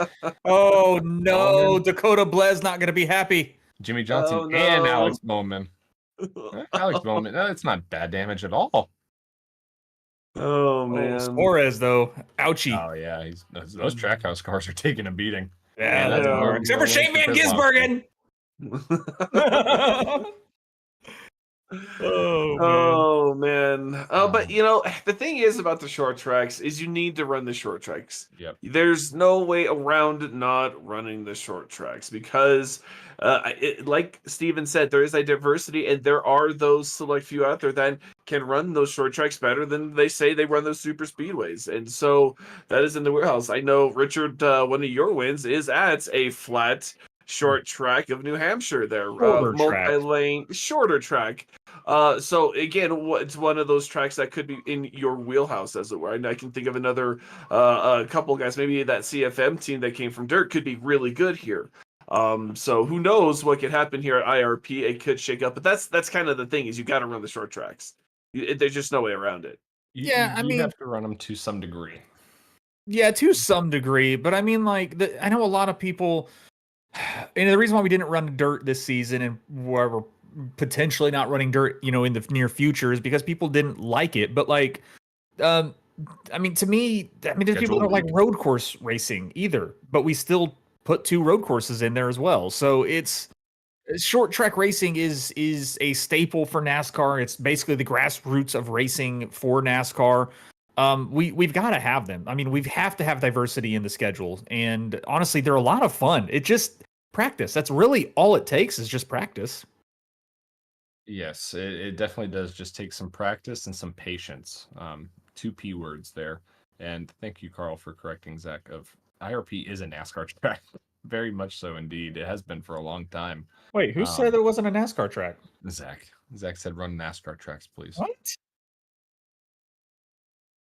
Oh no, Bowman, Dakota Blez not gonna be happy. Jimmy Johnson, Oh and no. Alex Bowman. Alex Bowman, it's not bad damage at all. Oh Oh, man. Suarez though. Ouchie. Oh yeah, those trackhouse cars are taking a beating. Yeah, Man, they that's Yeah. are. more Except for wins Shane for Van Kozlowski. Gisbergen. Oh man. Oh man. But you know, the thing is about the short tracks is you need to run the short tracks. Yep. There's no way around not running the short tracks because, like Steven said, there is a diversity, and there are those select few out there that can run those short tracks better than they say they run those super speedways, and so that is in the warehouse. I know Richard, one of your wins is at a flat short track of New Hampshire. There, Shorter track. multi-lane, shorter track. So again, it's one of those tracks that could be in your wheelhouse, as it were. And I can think of another a couple guys, maybe that CFM team that came from dirt could be really good here. So who knows what could happen here at IRP? It could shake up, but that's kind of the thing is you got to run the short tracks. There's just no way around it. Yeah, I You mean, have to run them to some degree. yeah, to some degree, but I mean, like, I know a lot of people, and the reason why we didn't run dirt this season and why we're potentially not running dirt, in the near future is because people didn't like it. But like, I mean, to me, there's people that don't like road course racing either, but we still put 2 road courses in there as well. So it's short track racing is a staple for NASCAR. It's basically the grassroots of racing for NASCAR. We've got to have them. I mean, we have to have diversity in the schedule, and honestly, they're a lot of fun. It just practice. That's really all it takes is just practice. Yes, it definitely does just take some practice and some patience. 2 P words there. And thank you, Carl, for correcting Zach. Of IRP is a NASCAR track. Very much so indeed. It has been for a long time. Wait, who said there wasn't a NASCAR track? Zach. Zach said run NASCAR tracks, please. What?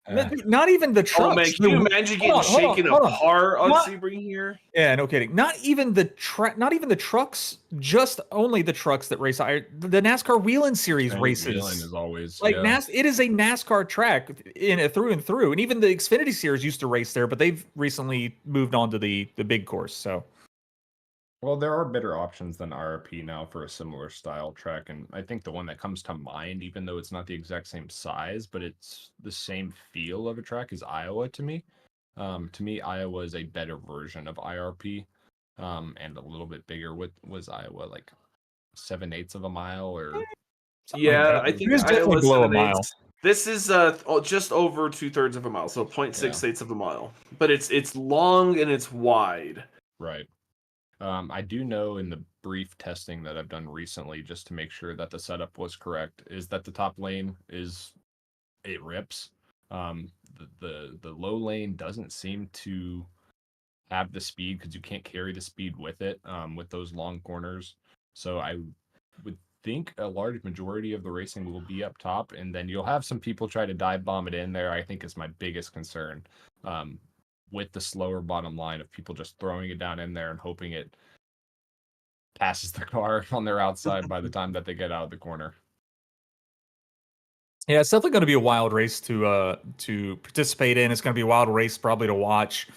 Not even the trucks. Oh man, can you imagine getting shaken apart on Sebring here? Yeah, no kidding. Not even the trucks. Just only the trucks that race. The NASCAR Wheeling Series races. Wheeling is always like it is a NASCAR track through and through. And even the Xfinity Series used to race there, but they've recently moved on to the big course. So. Well, there are better options than RRP now for a similar style track, and I think the one that comes to mind, even though it's not the exact same size, but it's the same feel of a track, is Iowa to me. To me, Iowa is a better version of IRP, and a little bit bigger. Was Iowa like 7/8 of a mile or? Yeah, like I think it was definitely below a mile. This is just over 2/3 of a mile, so 0.68 of a mile. But it's long and it's wide. Right. I do know in the brief testing that I've done recently, just to make sure that the setup was correct, is that the top lane it rips. The low lane doesn't seem to have the speed because you can't carry the speed with it with those long corners. So I would think a large majority of the racing will be up top, and then you'll have some people try to dive bomb it in there. I think is my biggest concern. With the slower bottom line of people just throwing it down in there and hoping it passes the car on their outside by the time that they get out of the corner. Yeah, it's definitely going to be a wild race to participate in. It's going to be a wild race probably to watch.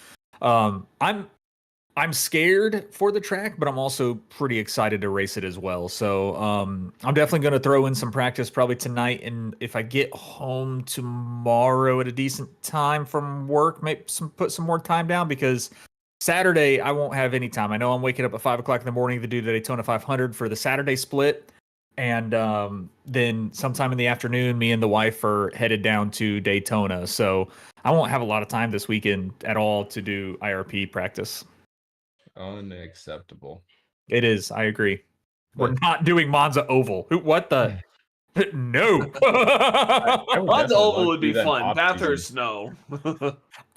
I'm scared for the track, but I'm also pretty excited to race it as well. So I'm definitely going to throw in some practice probably tonight, and if I get home tomorrow at a decent time from work, maybe put some more time down, because Saturday I won't have any time. I know I'm waking up at 5 o'clock in the morning to do the Daytona 500 for the Saturday split, and then sometime in the afternoon, me and the wife are headed down to Daytona. So I won't have a lot of time this weekend at all to do IRP practice. Unacceptable. It is. I agree. We're But not doing Monza Oval. What the? No. I would Monza definitely Oval love to would do be that in fun. off-season. Bathurst, no.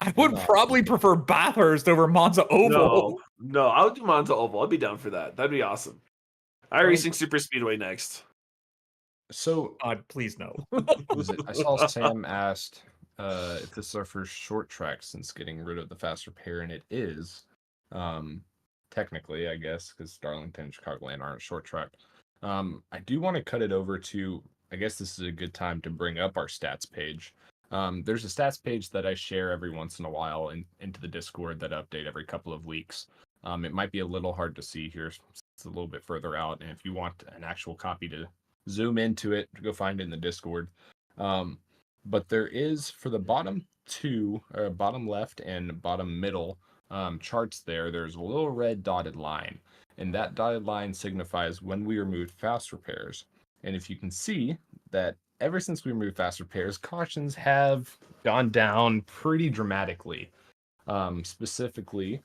I would probably prefer Bathurst over Monza Oval. No, I would do Monza Oval. I'd be down for that. That'd be awesome. iRacing Super Speedway next. So God, please no. was it? I saw Sam asked if this is our first short track since getting rid of the fast repair, and it is. Technically, I guess, because Darlington and Chicagoland aren't short track. I do want to cut it over to. I guess this is a good time to bring up our stats page. There's a stats page that I share every once in a while into the Discord that update every couple of weeks. It might be a little hard to see here. It's a little bit further out, and if you want an actual copy to zoom into it, go find it in the Discord. But there is, for the bottom two, bottom left and bottom middle charts there's a little red dotted line. And that dotted line signifies when we removed fast repairs. And if you can see that ever since we removed fast repairs, cautions have gone down pretty dramatically. Specifically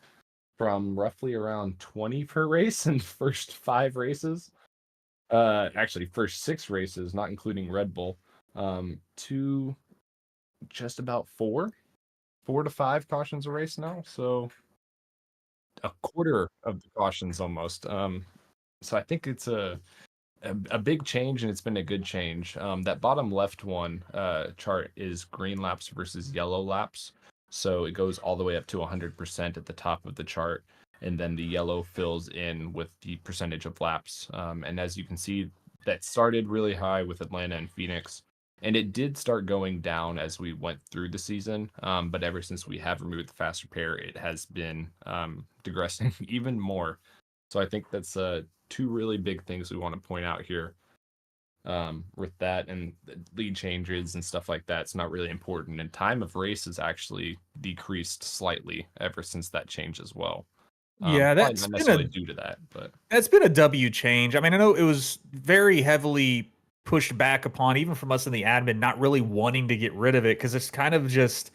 from roughly around 20 per race in the first 5 races. Actually, first 6 races, not including Red Bull, to just about 4 to 5 cautions a race now. So a quarter of the cautions almost. So I think it's a big change, and it's been a good change. That bottom left one chart is green laps versus yellow laps. So it goes all the way up to 100% at the top of the chart, and then the yellow fills in with the percentage of laps. And as you can see, that started really high with Atlanta and Phoenix, and it did start going down as we went through the season. But ever since we have removed the fast repair, it has been digressing even more. So I think that's 2 really big things we want to point out here. With that and lead changes and stuff like that, it's not really important. And time of race has actually decreased slightly ever since that change as well. Yeah, Probably that's not been necessarily a due to that, but that's been a W change. I mean, I know it was very heavily pushed back upon, even from us in the admin, not really wanting to get rid of it, because it's kind of just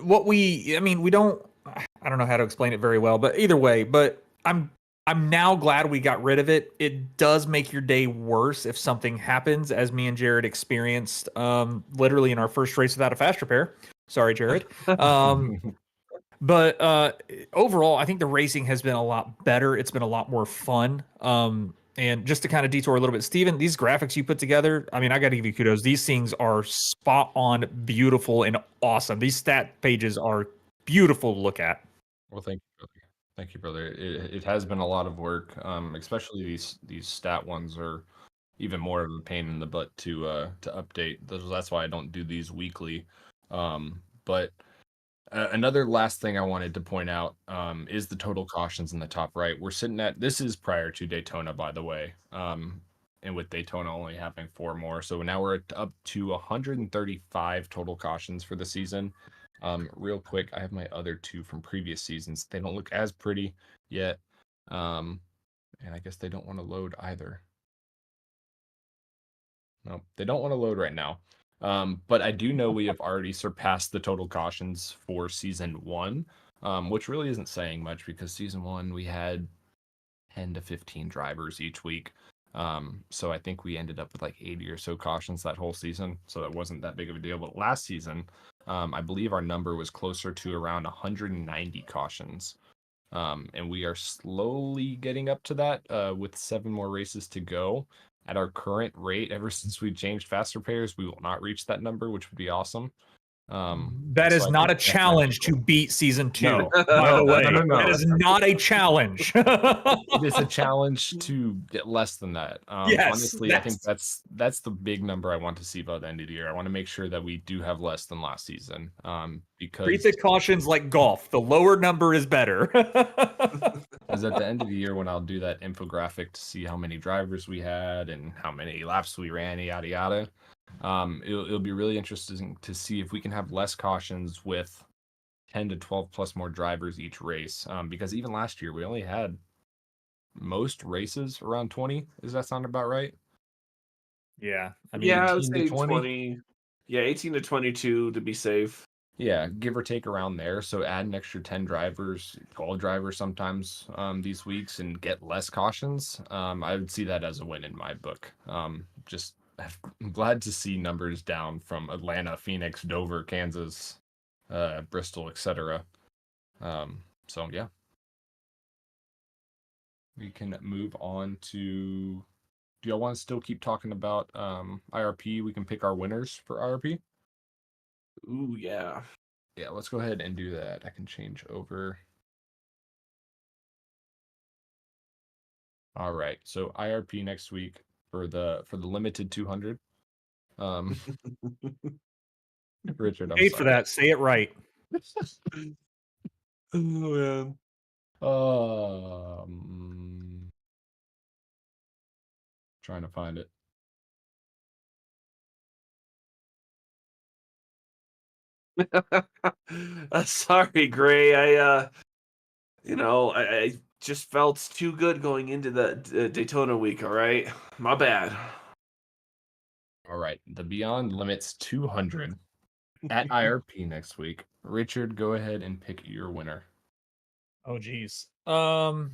what we. I mean, we don't. I don't know how to explain it very well, but either way, but I'm now glad we got rid of it. It does make your day worse if something happens, as me and Jared experienced literally in our first race without a fast repair. Sorry, Jared. But overall, I think the racing has been a lot better. It's been a lot more fun. And just to kind of detour a little bit, Steven, these graphics you put together, I mean, I got to give you kudos. These things are spot on, beautiful, and awesome. These stat pages are beautiful to look at. well, thank you, brother. Thank you, brother. It has been a lot of work, especially these stat ones are even more of a pain in the butt to update. That's why I don't do these weekly. But another last thing I wanted to point out is the total cautions in the top right. We're sitting at, this is prior to Daytona, by the way, and with Daytona only having 4 more. So now we're up to 135 total cautions for the season. Real quick, I have my other 2 from previous seasons. They don't look as pretty yet, and I guess they don't want to load either. No, they don't want to load right now. But I do know we have already surpassed the total cautions for season 1, which really isn't saying much because season 1 we had 10 to 15 drivers each week. So I think we ended up with like 80 or so cautions that whole season. So that wasn't that big of a deal. But last season, I believe our number was closer to around 190 cautions. And we are slowly getting up to that with 7 more races to go. At our current rate, ever since we changed fast repairs, we will not reach that number, which would be awesome. That So is I not think a that's challenge to manageable. beat season 2. No, By the no, way, no, no, that no. is not a challenge. It is a challenge to get less than that. Yes, Honestly, I think that's the big number I want to see by the end of the year. I want to make sure that we do have less than last season. Treat Because the cautions like golf. The lower number is better. Because at the end of the year, when I'll do that infographic to see how many drivers we had and how many laps we ran, yada yada, it'll be really interesting to see if we can have less cautions with 10 to 12 plus more drivers each race. Because even last year, we only had most races around 20. Does that sound about right? Yeah, I mean, Yeah, I would 18 to say 20? 20. Yeah, 18 to 22 to be safe. Yeah, give or take around there. So add an extra 10 drivers, all drivers sometimes these weeks and get less cautions. I would see that as a win in my book. Just I'm glad to see numbers down from Atlanta, Phoenix, Dover, Kansas, Bristol, etc. So yeah. We can move on to, do y'all want to still keep talking about IRP? We can pick our winners for IRP. Ooh, yeah. Yeah, let's go ahead and do that. I can change over. All right. So IRP next week for the limited 200. Um Richard, I'm paid for sorry. that. Say it right. Oh man. Trying to find it. Sorry, Gray. I just felt too good going into the Daytona week. All right, my bad. All right. The Beyond Limits 200 at IRP next week. Richard, go ahead and pick your winner. Oh, geez. Gosh,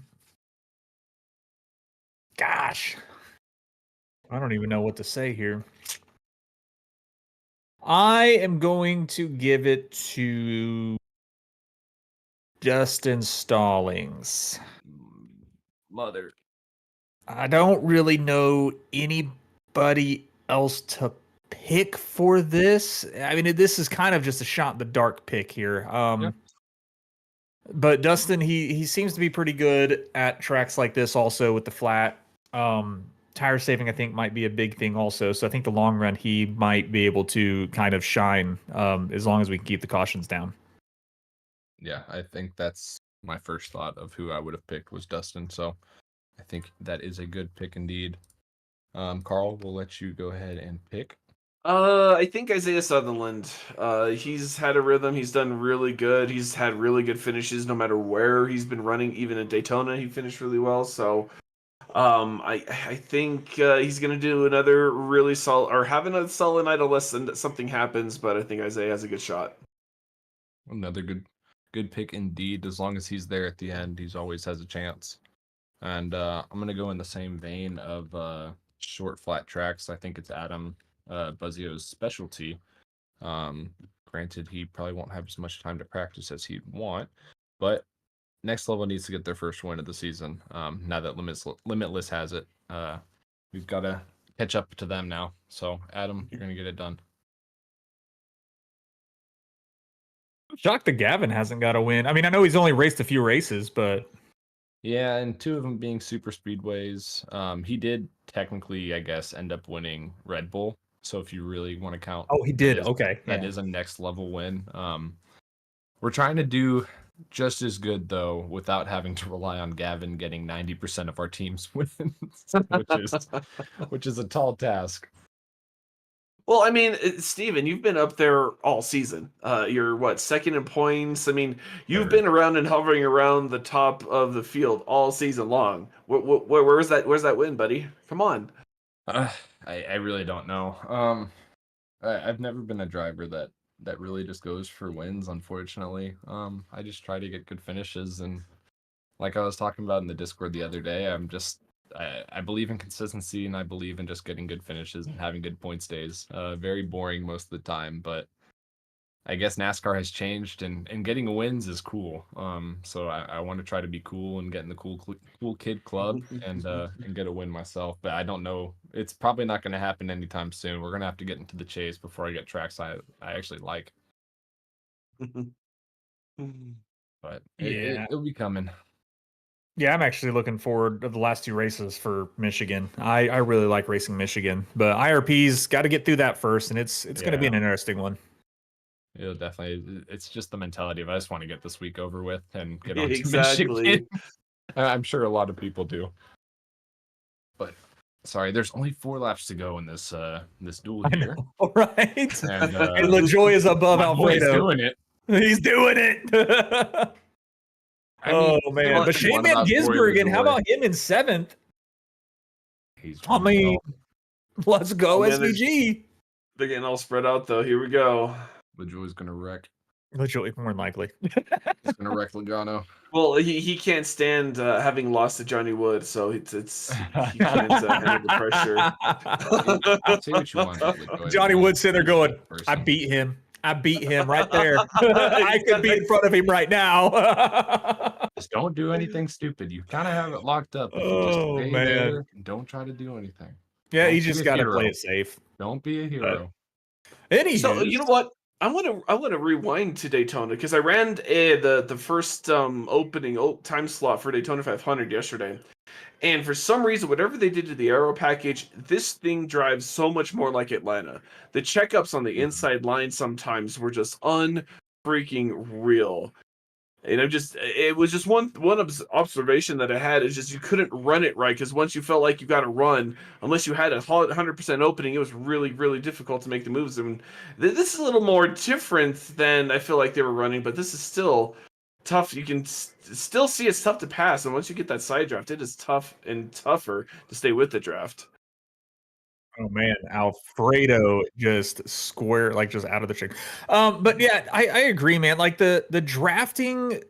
I don't even know what to say here. I am going to give it to Dustin Stallings. Mother. I don't really know anybody else to pick for this. I mean, this is kind of just a shot in the dark pick here. Yeah. But Dustin, he seems to be pretty good at tracks like this also with the flat. Tire saving, I think, might be a big thing also. So I think the long run, he might be able to kind of shine as long as we can keep the cautions down. Yeah, I think that's my first thought of who I would have picked was Dustin. So I think that is a good pick indeed. Carl, we'll let you go ahead and pick. I think Isaiah Sutherland. He's had a rhythm. He's done really good. He's had really good finishes no matter where he's been running. Even in Daytona, he finished really well. So, I think he's gonna do another really solid or have another solid night unless something happens. But I think Isaiah has a good shot. Another good pick indeed. As long as he's there at the end, he's always has a chance. And I'm gonna go in the same vein of short flat tracks. I think it's Adam Buzzio's specialty. Granted, he probably won't have as much time to practice as he'd want, but Next Level needs to get their first win of the season. Now that Limitless has it, we've got to catch up to them now. So, Adam, you're gonna get it done. Shocked that Gavin hasn't got a win. I mean, I know he's only raced a few races, but Yeah, and two of them being super speedways. He did technically, I guess, end up winning Red Bull. So if you really want to count, oh, he did. Okay, that is a next level win. We're trying to do just as good though, without having to rely on Gavin getting 90% of our team's wins, which is a tall task. Well, I mean, Steven, you've been up there all season. You're what, second in points? I mean, you've Third. been around and hovering around the top of the field all season long. Where's that? Where's that win, buddy? Come on. I really don't know. I've never been a driver that really just goes for wins, unfortunately. I just try to get good finishes, and like I was talking about in the Discord the other day, I believe in consistency, and I believe in just getting good finishes and having good points days. Very boring most of the time, but I guess NASCAR has changed, and getting wins is cool. So I want to try to be cool and get in the cool kid club and get a win myself. But I don't know. It's probably not going to happen anytime soon. We're gonna have to get into the chase before I get tracks I actually like. but Yeah. it'll be coming. Yeah, I'm actually looking forward to the last two races for Michigan. I really like racing Michigan, but IRP's got to get through that first, and it's going to be an interesting one. It'll definitely. It's just the mentality of I just want to get this week over with and get on to Exactly. Michigan. I'm sure a lot of people do. But sorry, there's only 4 laps to go in this duel here. All right. And And LaJoy is above my boy's Alfredo. doing it. He's doing it. I mean, oh man, but Shane Van Gisbergen, how about him in 7th? I mean, let's go SVG. They're getting all spread out though. Here we go. LaJoy's gonna wreck. LaJoy more than likely. He's gonna wreck Logano. Well, he can't stand having lost to Johnny Wood, so it's he can't handle the pressure. Say what you want, LaJoy. Johnny Wood sitting there going, "I beat him. I beat him right there. I could be in front of him right now." Just don't do anything stupid. You kind of have it locked up. If you just stay there and don't try to do anything. Yeah, Don't you just got to play it safe. Don't be a hero. So you know what? I want to rewind to Daytona because I ran the first opening time slot for Daytona 500 yesterday, and for some reason, whatever they did to the aero package, this thing drives so much more like Atlanta. The checkups on the inside line sometimes were just unfreaking real. And it was just one observation that I had is just you couldn't run it right because once you felt like you got to run, unless you had a 100% opening, it was really, really difficult to make the moves. And this is a little more different than I feel like they were running, but this is still tough. You can still see it's tough to pass, and once you get that side draft, it is tough and tougher to stay with the draft. Oh man, Alfredo just square, like just out of the shape. But yeah, I agree, man. Like the drafting,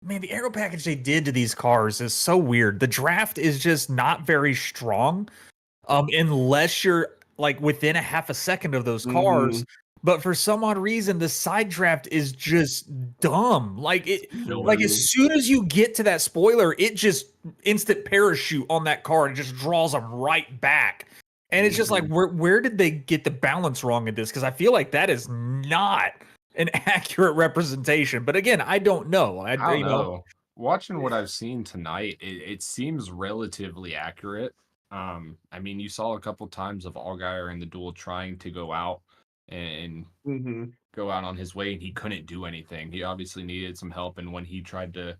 man, the aero package they did to these cars is so weird. The draft is just not very strong, unless you're like within a half a second of those cars. But for some odd reason, the side draft is just dumb. Like as soon as you get to that spoiler, it just instant parachute on that car and just draws them right back. And it's just like, where did they get the balance wrong in this? Because I feel like that is not an accurate representation. But again, I don't know. I don't know. Watching what I've seen tonight, it seems relatively accurate. I mean, you saw a couple times of Allgaier in the duel trying to go out and go out on his way, and he couldn't do anything. He obviously needed some help, and when he tried to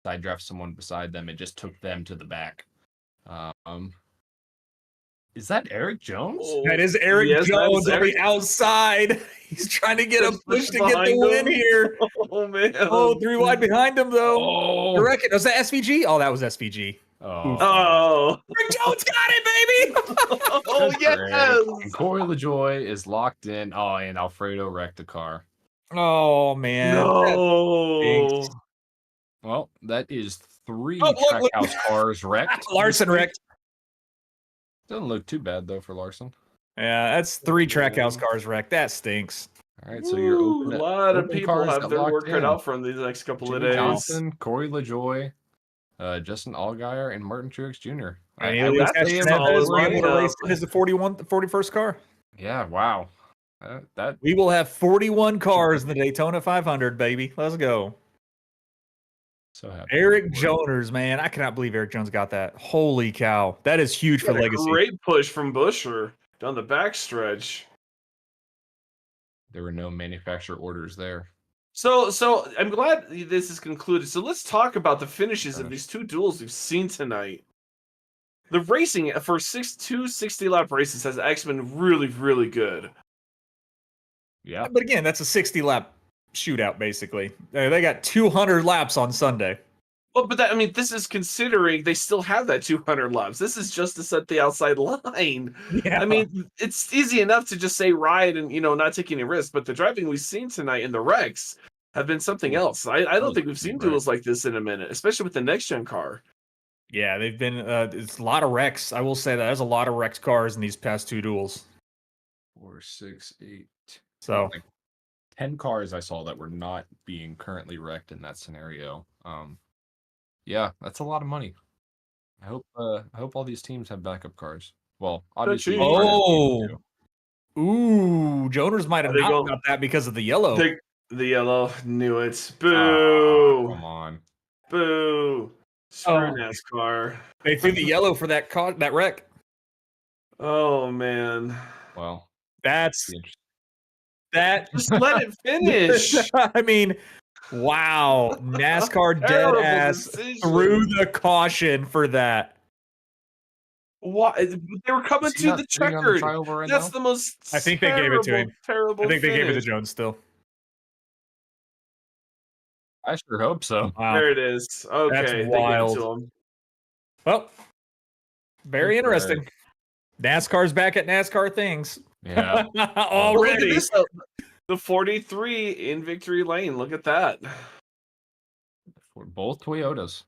side draft someone beside them, it just took them to the back. Is that Eric Jones? That is Eric Jones on the outside. He's trying to get a push to get the win here. Oh, man. Oh, 3 wide behind him, though. Oh. I reckon. Was that SVG? Oh, that was SVG. Oh. Eric Jones got it, baby. Oh, yes. And Corey LaJoy is locked in. Oh, and Alfredo wrecked the car. Oh, man. No. Well, that is 3 Trackhouse cars wrecked. Larson wrecked. Doesn't look too bad, though, for Larson. Yeah, that's 3 Trackhouse cars wrecked. That stinks. All right, so you're open. A lot of people have their work cut out from these next couple of days. Johnson, Corey LaJoy, Justin Allgaier, and Martin Truex Jr. Is the 41st car. Yeah, wow. We will have 41 cars in the Daytona 500, baby. Let's go. So happy. Eric Jones, man. I cannot believe Eric Jones got that. Holy cow. That is huge for Legacy. Great push from Buescher down the backstretch. There were no manufacturer orders there. So I'm glad this is concluded. So let's talk about the finishes of these 2 duels we've seen tonight. The racing for 2 60-lap races has actually been really, really good. Yeah. But again, that's a 60-lap shootout, basically. They got 200 laps on Sunday. Well, but this is considering they still have that 200 laps. This is just to set the outside line. Yeah. I mean, it's easy enough to just say ride and, not take any risks, but the driving we've seen tonight in the wrecks have been something else. I don't think we've seen duels like this in a minute, especially with the next-gen car. Yeah, they've been, it's a lot of wrecks. I will say that there's a lot of wrecked cars in these past 2 duels. 4, 6, 8. So, 10 cars I saw that were not being currently wrecked in that scenario. Yeah, that's a lot of money. I hope all these teams have backup cars. Well, obviously. Jonas might have not got that because of the yellow. The yellow. Knew it. Oh, Boo. come on. Boo. Screw Oh. NASCAR. They threw the yellow for that that wreck. Oh, man. Well, That's be interesting. that. Just let it finish. I mean, wow. NASCAR dead Terrible ass threw decision. the caution for that. Why? They were coming Is he to not the sitting on the checkered. trioval right That's now? the most I think they gave it to him. terrible I think they gave it to finish. Jones still. I sure hope so. Wow. There it is. That's Okay, they gave it wild. to him. Well, very Good for interesting. Eric. NASCAR's back at NASCAR things. Yeah. But look at Already. this though. The 43 in victory lane. Look at that. For both Toyotas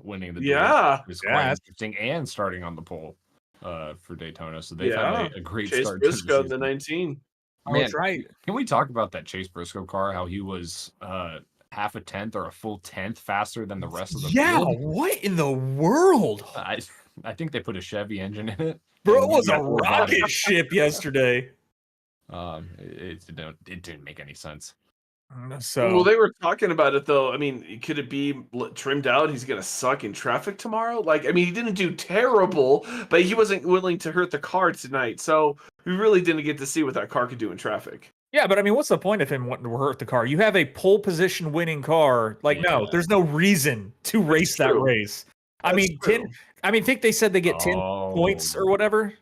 winning the duel Yeah. is Yeah, quite that's- interesting and starting on the pole for Daytona. So they've Yeah. had a great Chase start to the Briscoe in the season. 19. Oh, Man, that's right. can we talk about that Chase Briscoe car? How he was half a tenth or a full tenth faster than the rest of the Yeah, field? what in the world? I think they put a Chevy engine in it. Bro, it and was maybe a four rocket bodies. ship yesterday. It didn't make any sense. So Well, they were talking about it though. I mean, could it be trimmed out? He's gonna suck in traffic tomorrow. Like, I mean, he didn't do terrible, but he wasn't willing to hurt the car tonight. So we really didn't get to see what that car could do in traffic. yeah, but I mean, what's the point of him wanting to hurt the car? You have a pole position winning car. Like, no, Yeah. there's no reason to race that true. race. I That's mean, true. I think they said they get 10 points or whatever.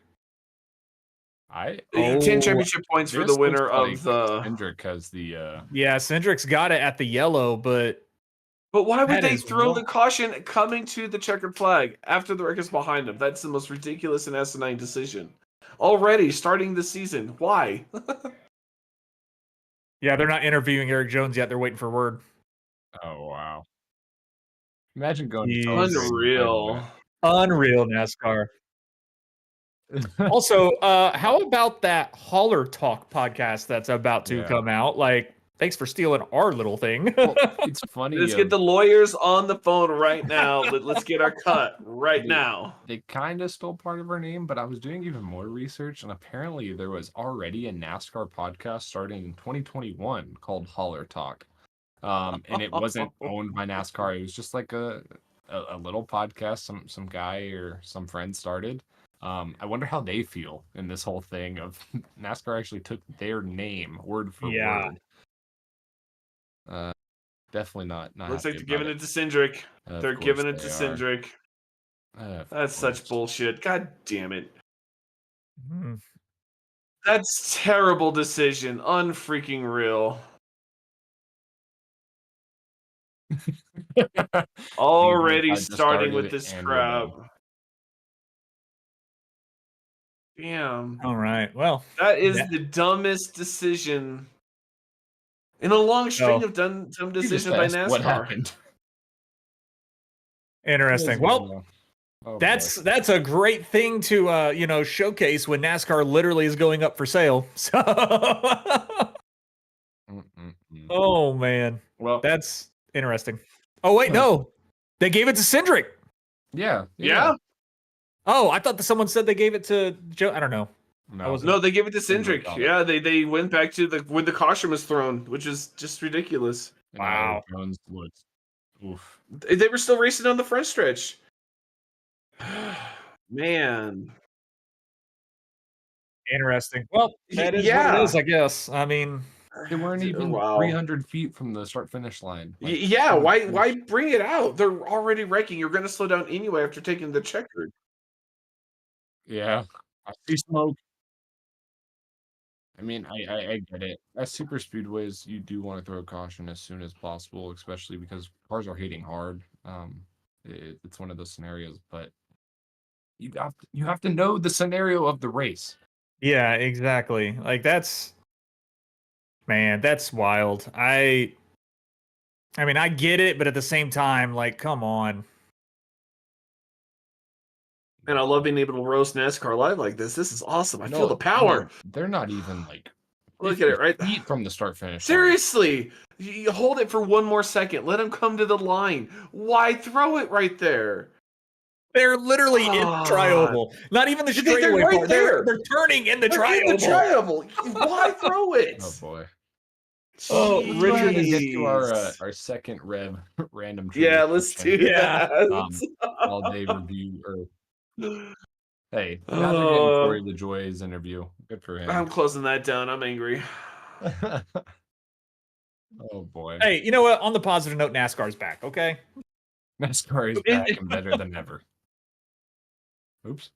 10 championship points for the winner of the. Hendrick has the Yeah, Cindric's got it at the yellow, but But why would That they is throw wrong. the caution coming to the checkered flag after the wreck is behind them? That's the most ridiculous and asinine decision. Already starting the season. Why? yeah, they're not interviewing Eric Jones yet. They're waiting for word. oh wow. Imagine going to Jeez. celebrate and Unreal. Unreal NASCAR. Also, how about that Holler Talk podcast that's about to Yeah. come out? Like, thanks for stealing our little thing. Well, it's funny. Let's get the lawyers on the phone right now. Let's get our cut right now. They kind of stole part of our name, but I was doing even more research, and apparently there was already a NASCAR podcast starting in 2021 called Holler Talk. And it wasn't owned by NASCAR. It was just like a little podcast some guy or some friend started. I wonder how they feel in this whole thing of NASCAR actually took their name word for Yeah. word. Definitely not. Looks like happy they're giving about it to Cindric. Of They're course giving it they to are. Cindric. Of That's course. such bullshit. God damn it. Hmm. That's terrible decision. Unfreaking real. Already I just starting with started this and we're crap. done. Damn. All right. Well, That is Yeah. the dumbest decision in a long string Oh. of dumb You just decisions by asked NASCAR. what happened. interesting. Well, Oh, that's a great thing to showcase when NASCAR literally is going up for sale. So, oh man, well, that's interesting. Oh wait, no, they gave it to Cindric. yeah. Yeah? Oh, I thought that someone said they gave it to Joe. I don't know. No, wasn't- No, they gave it to Cindric Cindric. got it. Yeah, they went back to when the caution was thrown, which is just ridiculous. and Wow. Eric Jones looked. Oof. They were still racing on the front stretch. Man. Interesting. Well, that is what Yeah. it is, I guess. I mean, They weren't even Wow. 300 feet from the start finish line. Like, Yeah, oh, why gosh. bring it out? They're already wrecking. You're going to slow down anyway after taking the checkered. Yeah, I see smoke. I mean, I get it. As super speedways, you do want to throw caution as soon as possible, especially because cars are hitting hard. It's one of those scenarios, but you have to know the scenario of the race. yeah, exactly. Like that's wild. I mean, I get it, but at the same time, like, come on. And I love being able to roast NASCAR live like this. This is awesome. I feel No, the power. no, they're not even like Look at it, 50 right? feet from the start finish. Seriously, you hold it for one more second. Let him come to the line. Why throw it right there? They're literally in the God. trioval. Not even the They're straightaway right part. there. They're turning in the They're in trioval. the trioval. Why throw it? Oh boy. Oh, Let's go ahead and get to Jeez. our second random trivia Yeah, let's question. do Yeah. All day review. Or that. hey, now they're getting Uh, Corey LaJoy's interview. Good for I'm him. closing that down. I'm angry. Oh boy, Hey, you know what? On the positive note, NASCAR's back. Okay. NASCAR is back and better than ever. Oops.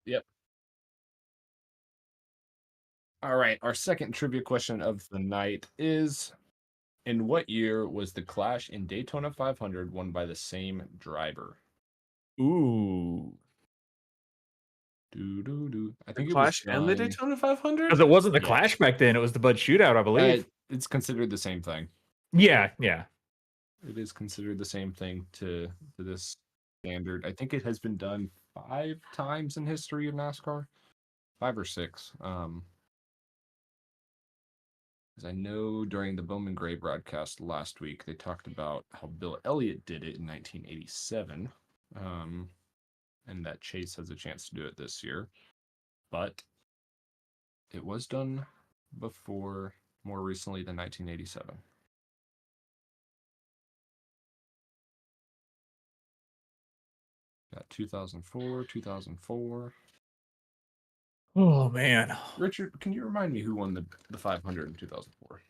Yep. All right. Our second trivia question of the night is: in what year was the Clash in Daytona 500 won by the same driver? Ooh. I The think it was Clash and the done. Daytona 500? Because it wasn't the Yes. Clash back then; it was the Bud Shootout, I believe. It's considered the same thing. Yeah. It is considered the same thing to this standard. I think it has been done 5 times in history of NASCAR, 5 or 6. Because I know during the Bowman Gray broadcast last week, they talked about how Bill Elliott did it in 1987, and that Chase has a chance to do it this year. But it was done before, more recently than 1987. Got 2004, 2004. Oh man. Richard, can you remind me who won the 500 in 2004?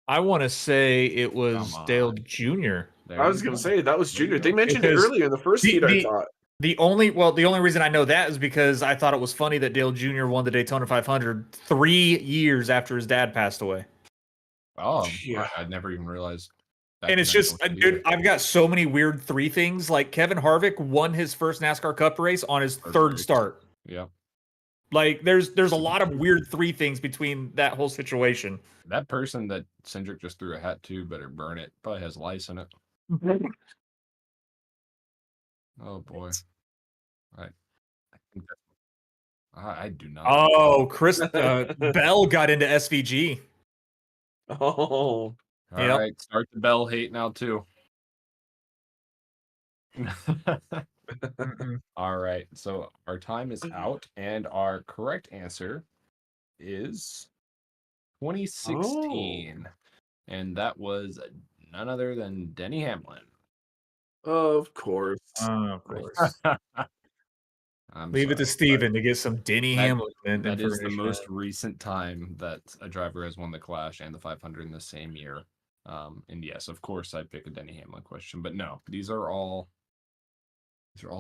I want to say it was Come Dale on. Jr. There I you was going go. to say that was There you Junior. They go. mentioned it Because earlier in the first heat, I thought. The only reason I know that is because I thought it was funny that Dale Jr. won the Daytona 500 3 years after his dad passed away. Oh, Yeah. I never even realized that And it's connection just, was dude, either. I've got so many weird 3 things. Like Kevin Harvick won his first NASCAR Cup race on his third race. start. Yeah. Like there's a lot of weird 3 things between that whole situation. That person that Cindric just threw a hat to better burn it. Probably has lice in it. Oh boy. I think that I do not. Oh, Chris Bell got into SVG. Oh. All Yep. right, start the Bell hate now too. Mm-mm. All right, so our time is out, and our correct answer is 2016, and that was none other than Denny Hamlin. Of course. Of course. I'm Leave it to sorry, Steven to get some Denny that Hamlin that is the information. most recent time that a driver has won the Clash and the 500 in the same year. And yes, of course, I pick a Denny Hamlin question, but no, these are all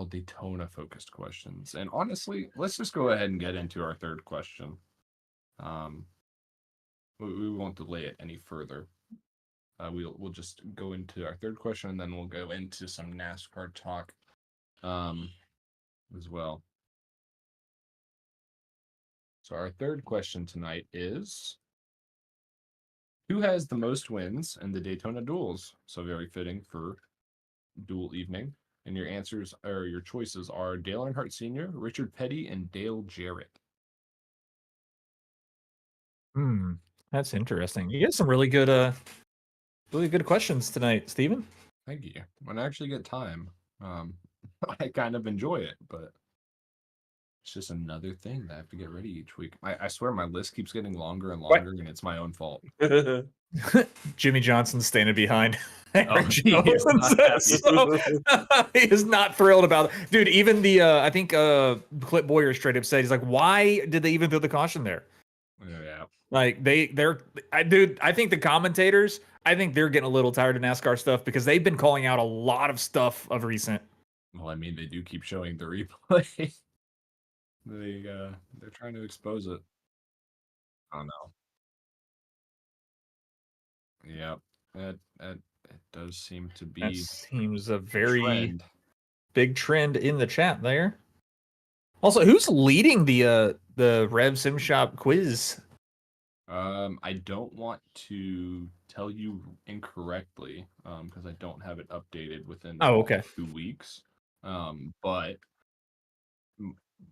Daytona focused questions. And honestly, let's just go ahead and get into our third question. We won't delay it any further. We'll just go into our third question, and then we'll go into some NASCAR talk as well. So our third question tonight is: who has the most wins in the Daytona duels? So very fitting for duel evening. And your answers or your choices are Dale Earnhardt Sr., Richard Petty, and Dale Jarrett. That's interesting. You get some really good questions tonight, Steven. Thank you. When I actually get time, I kind of enjoy it, but it's just another thing that I have to get ready each week. I swear my list keeps getting longer and longer, and it's my own fault. Jimmy Johnson's standing behind. Oh, he is not happy. He is not thrilled about it. Dude, even the I think Clip Boyer straight up said, he's like, why did they even throw the caution there? Yeah. Like I think the commentators, I think they're getting a little tired of NASCAR stuff because they've been calling out a lot of stuff of recent. Well, I mean, they do keep showing the replay. They're trying to expose it. I don't know. Yep. It does seem to That be seems a a very trend. big trend in the chat there. Also, who's leading the Rev Sim Shop quiz? I don't want to tell you incorrectly, because I don't have it updated within Oh, okay. 2 weeks. But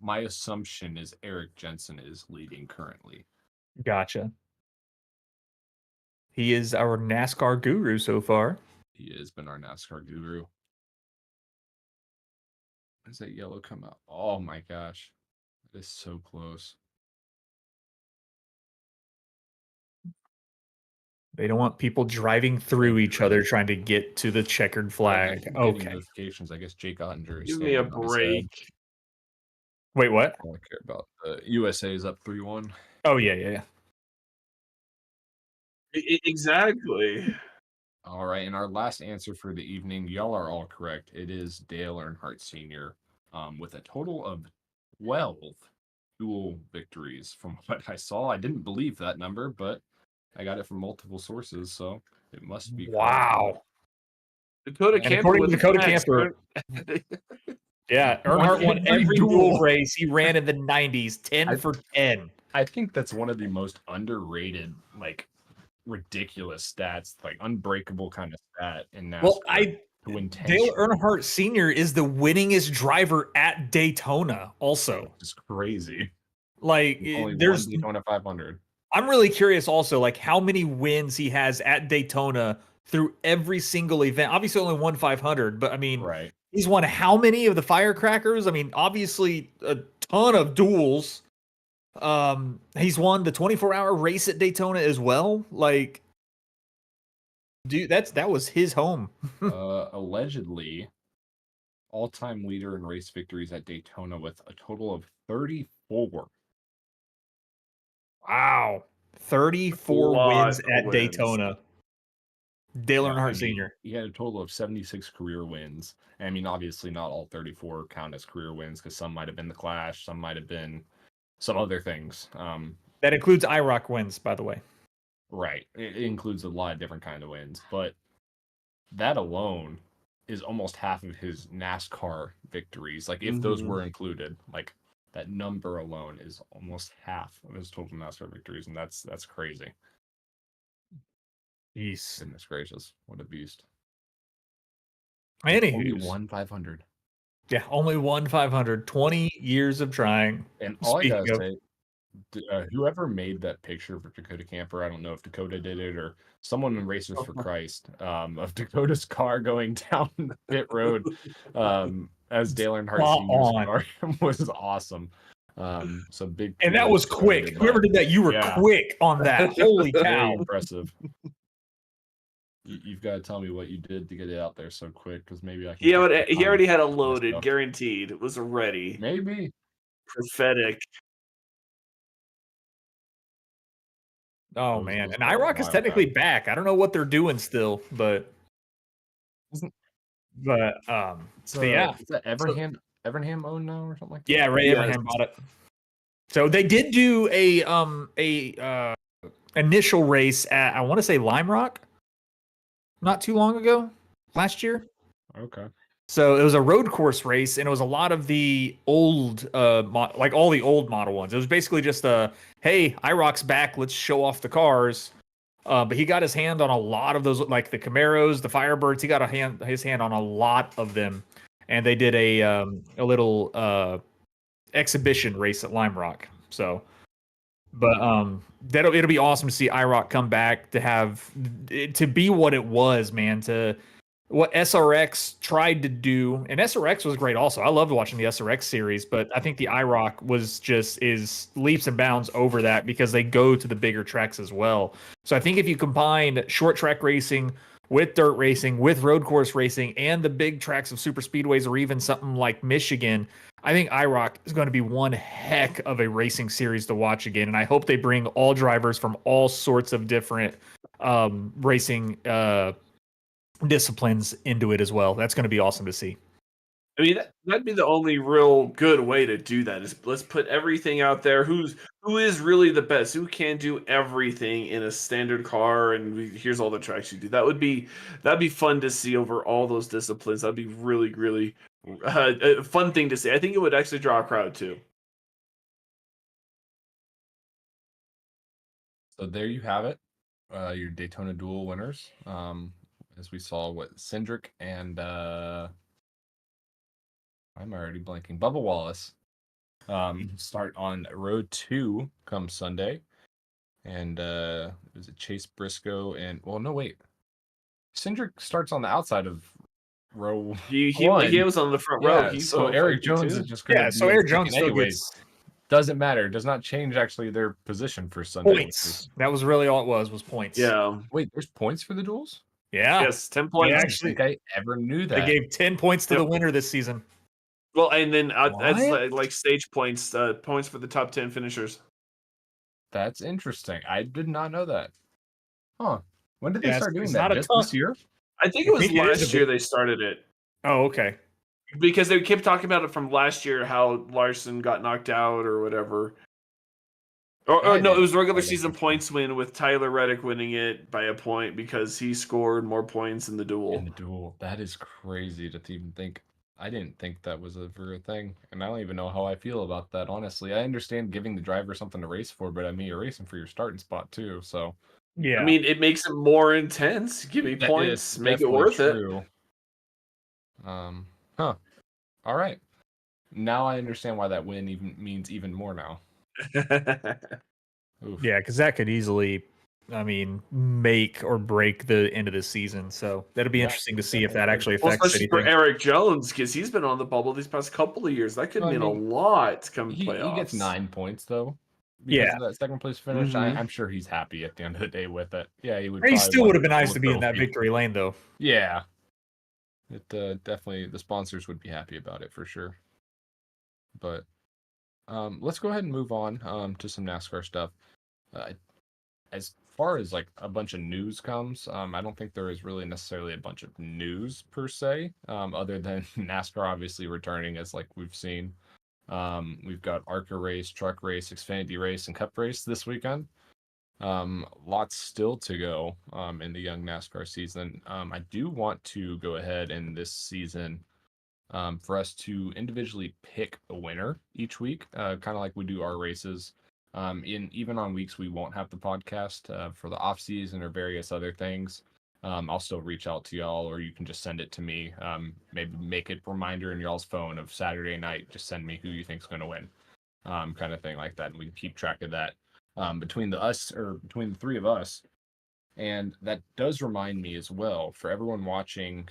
my assumption is Eric Jensen is leading currently. Gotcha. He is our NASCAR guru so far. He has been our NASCAR guru. Does that yellow come out? Oh my gosh. It is so close. They don't want people driving through each other trying to get to the checkered I flag. keep getting Okay. notifications. I guess Jake Ottinger is Give me a standing on his head. break. Wait, what? I don't care about USA is up 3-1. Oh yeah. Exactly. All right, and our last answer for the evening, y'all are all correct. It is Dale Earnhardt Sr. With a total of 12 dual victories from what I saw. I didn't believe that number, but I got it from multiple sources, so it must be correct. Wow. Dakota And Camper according with to Dakota Max, Camper, yeah, Earnhardt won every dual race he ran in the 90s, 10 for 10. I think that's one of the most underrated, like ridiculous stats, like unbreakable kind of stat in NASCAR. Well, to win 10 Dale straight. Earnhardt Sr. is the winningest driver at Daytona also. It's crazy. Like Only there's one Daytona 500. I'm really curious also like how many wins he has at Daytona through every single event. Obviously only won 500, but I mean Right. he's won how many of the firecrackers? I mean, obviously a ton of duels. He's won the 24-hour race at Daytona as well. Like dude, that was his home. Allegedly all-time leader in race victories at Daytona with a total of 34. Wow. 34 Lot wins of at wins. Daytona. Dale Yeah, Earnhardt I mean, Sr. he had a total of 76 career wins. I mean, obviously not all 34 count as career wins because some might have been the Clash, some might have been some other things. That includes IROC wins, by the way. Right. It includes a lot of different kind of wins, but that alone is almost half of his NASCAR victories. Like if those were included, like that number alone is almost half of his total NASCAR victories, and that's crazy. Jeez. Goodness gracious, what a beast! Anywho, Only won 500. yeah, only won 500. 20 years of trying. And all I Speaking gotta of, say, whoever made that picture for Dakota Camper, I don't know if Dakota did it or someone in Racers for Christ, of Dakota's car going down the pit road as Dale Earnhardt Sr.'s car was awesome. So big. And that was quick. Whoever did that, you were quick on that. Holy cow. Very impressive. You've got to tell me what you did to get it out there so quick, because maybe I can. He already had it loaded, guaranteed. It was ready. Maybe. Prophetic. Oh man, and IROC is technically back. I don't know what they're doing still, but yeah. Is that Evernham owned now or something like that? Yeah, Ray Evernham bought it. So they did do a initial race at, I want to say, Lime Rock not too long ago, last year. Okay. So it was a road course race, and it was a lot of the old, like all the old model ones. It was basically just hey, IROC's back, let's show off the cars. But he got his hand on a lot of those, like the Camaros, the Firebirds. He got his hand on a lot of them, and they did a little exhibition race at Lime Rock. So, but it'll be awesome to see IROC come back to be what it was, man. To what SRX tried to do, and SRX was great also. I loved watching the SRX series, but I think the IROC is leaps and bounds over that because they go to the bigger tracks as well. So I think if you combine short track racing with dirt racing, with road course racing, and the big tracks of super speedways, or even something like Michigan, I think IROC is going to be one heck of a racing series to watch again. And I hope they bring all drivers from all sorts of different racing disciplines into it as well. That's going to be awesome to see. I mean, that'd be the only real good way to do that. Is let's put everything out there. Who is really the best? Who can do everything in a standard car? And here's all the tracks you do. That'd be fun to see over all those disciplines. That'd be really, really a fun thing to see. I think it would actually draw a crowd too. So there you have it, your Daytona Duel winners. As we saw, Cindric and I'm already blanking. Bubba Wallace start on Road 2 come Sunday. And is it Chase Briscoe and Cindric starts on the outside of row He one. was on the front row. So Eric Jones is just going so Eric Jones still gets Doesn't matter. It does not change actually their position for Sunday. Points. That was really all it was points. Yeah. Wait, there's points for the duels? Yeah. Yes, 10 I points. don't actually- think I ever knew They that. gave 10 points to Yep. the winner this season. Well, and then as What? like stage points, points for the top 10 finishers. That's interesting. I did not know that. Huh. When did they Yeah, start it's doing not that? a Just ton. this year? I think it was think it is last a year bit- they started it. Oh, okay. Because they kept talking about it from last year, how Larson got knocked out or whatever. Or That no, it is was regular quite season interesting. points win with Tyler Reddick winning it by a point because he scored more points in the duel. In the duel. That is crazy to even think. I didn't think that was ever a thing. And I don't even know how I feel about that, honestly. I understand giving the driver something to race for, but I mean, you're racing for your starting spot too, so. Yeah. I mean, it makes it more intense. Give me That points, is make it definitely worth true. Huh. All right. Now I understand why that win even means even more now. it. Oof. Yeah, because that could easily, make or break the end of the season. So that'll be Yeah, interesting to see if definitely that could. actually Well, affects especially for anything. Eric Jones, because he's been on the bubble these past couple of years. That could Well, I mean mean, a lot come He playoffs. gets 9 points though. Because Yeah. of that second place finish. Mhm. I'm sure he's happy at the end of the day with it. Yeah, he would He probably still want would have been the nice to be in that trophy. victory lane, though. Yeah. It definitely the sponsors would be happy about it for sure. But let's go ahead and move on to some NASCAR stuff. As far as like a bunch of news comes, I don't think there is really necessarily a bunch of news per se, other than NASCAR obviously returning as like we've seen. We've got ARCA race, truck race, Xfinity race, and Cup race this weekend. Lots still to go in the young NASCAR season. I do want to go ahead in this season for us to individually pick a winner each week, kind of like we do our races. In even on weeks we won't have the podcast for the off season or various other things. I'll still reach out to y'all, or you can just send it to me. Maybe make a reminder in y'all's phone of Saturday night. Just send me who you think's going to win, kind of thing like that, and we can keep track of that between the three of us. And that does remind me as well for everyone watching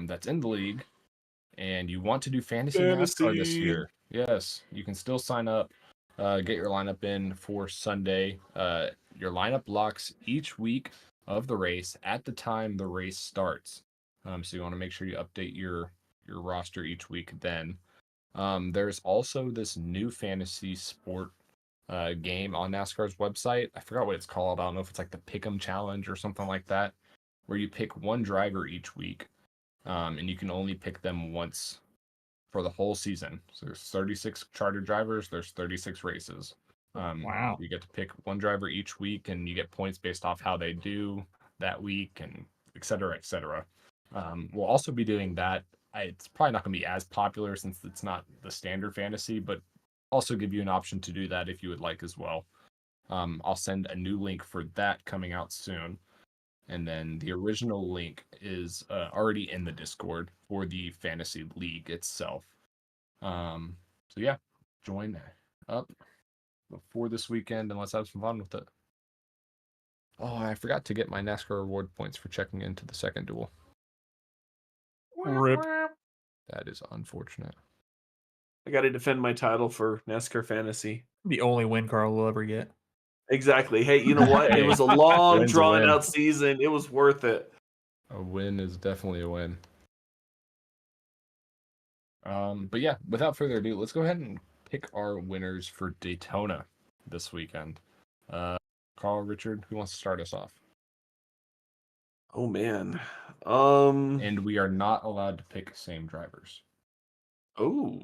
that's in the league and you want to do fantasy NASCAR this year. Yes, you can still sign up, get your lineup in for Sunday. Your lineup locks each week of the race at the time the race starts. So you want to make sure you update your roster each week then. There's also this new fantasy sport game on NASCAR's website. I forgot what it's called. I don't know if it's like the Pick'em Challenge or something like that, where you pick one driver each week, and you can only pick them once for the whole season. So there's 36 charter drivers. There's 36 races. Wow. You get to pick one driver each week, and you get points based off how they do that week, and et cetera, et cetera. We'll also be doing that. It's probably not going to be as popular since it's not the standard fantasy, but also give you an option to do that if you would like as well. I'll send a new link for that coming out soon. And then the original link is already in the Discord for the fantasy league itself. So yeah, join up before this weekend and let's have some fun with it. Oh, I forgot to get my NASCAR reward points for checking into the second duel. Rip. That is unfortunate. I got to defend my title for NASCAR Fantasy. The only win Carl will ever get. Exactly. Hey, you know what? It Hey, was a long, win's a drawn win. out season. It was worth it. A win is definitely a win. But yeah, without further ado, let's go ahead and pick our winners for Daytona this weekend. Carl, Richard, who wants to start us off? Oh man. And we are not allowed to pick same drivers. Oh.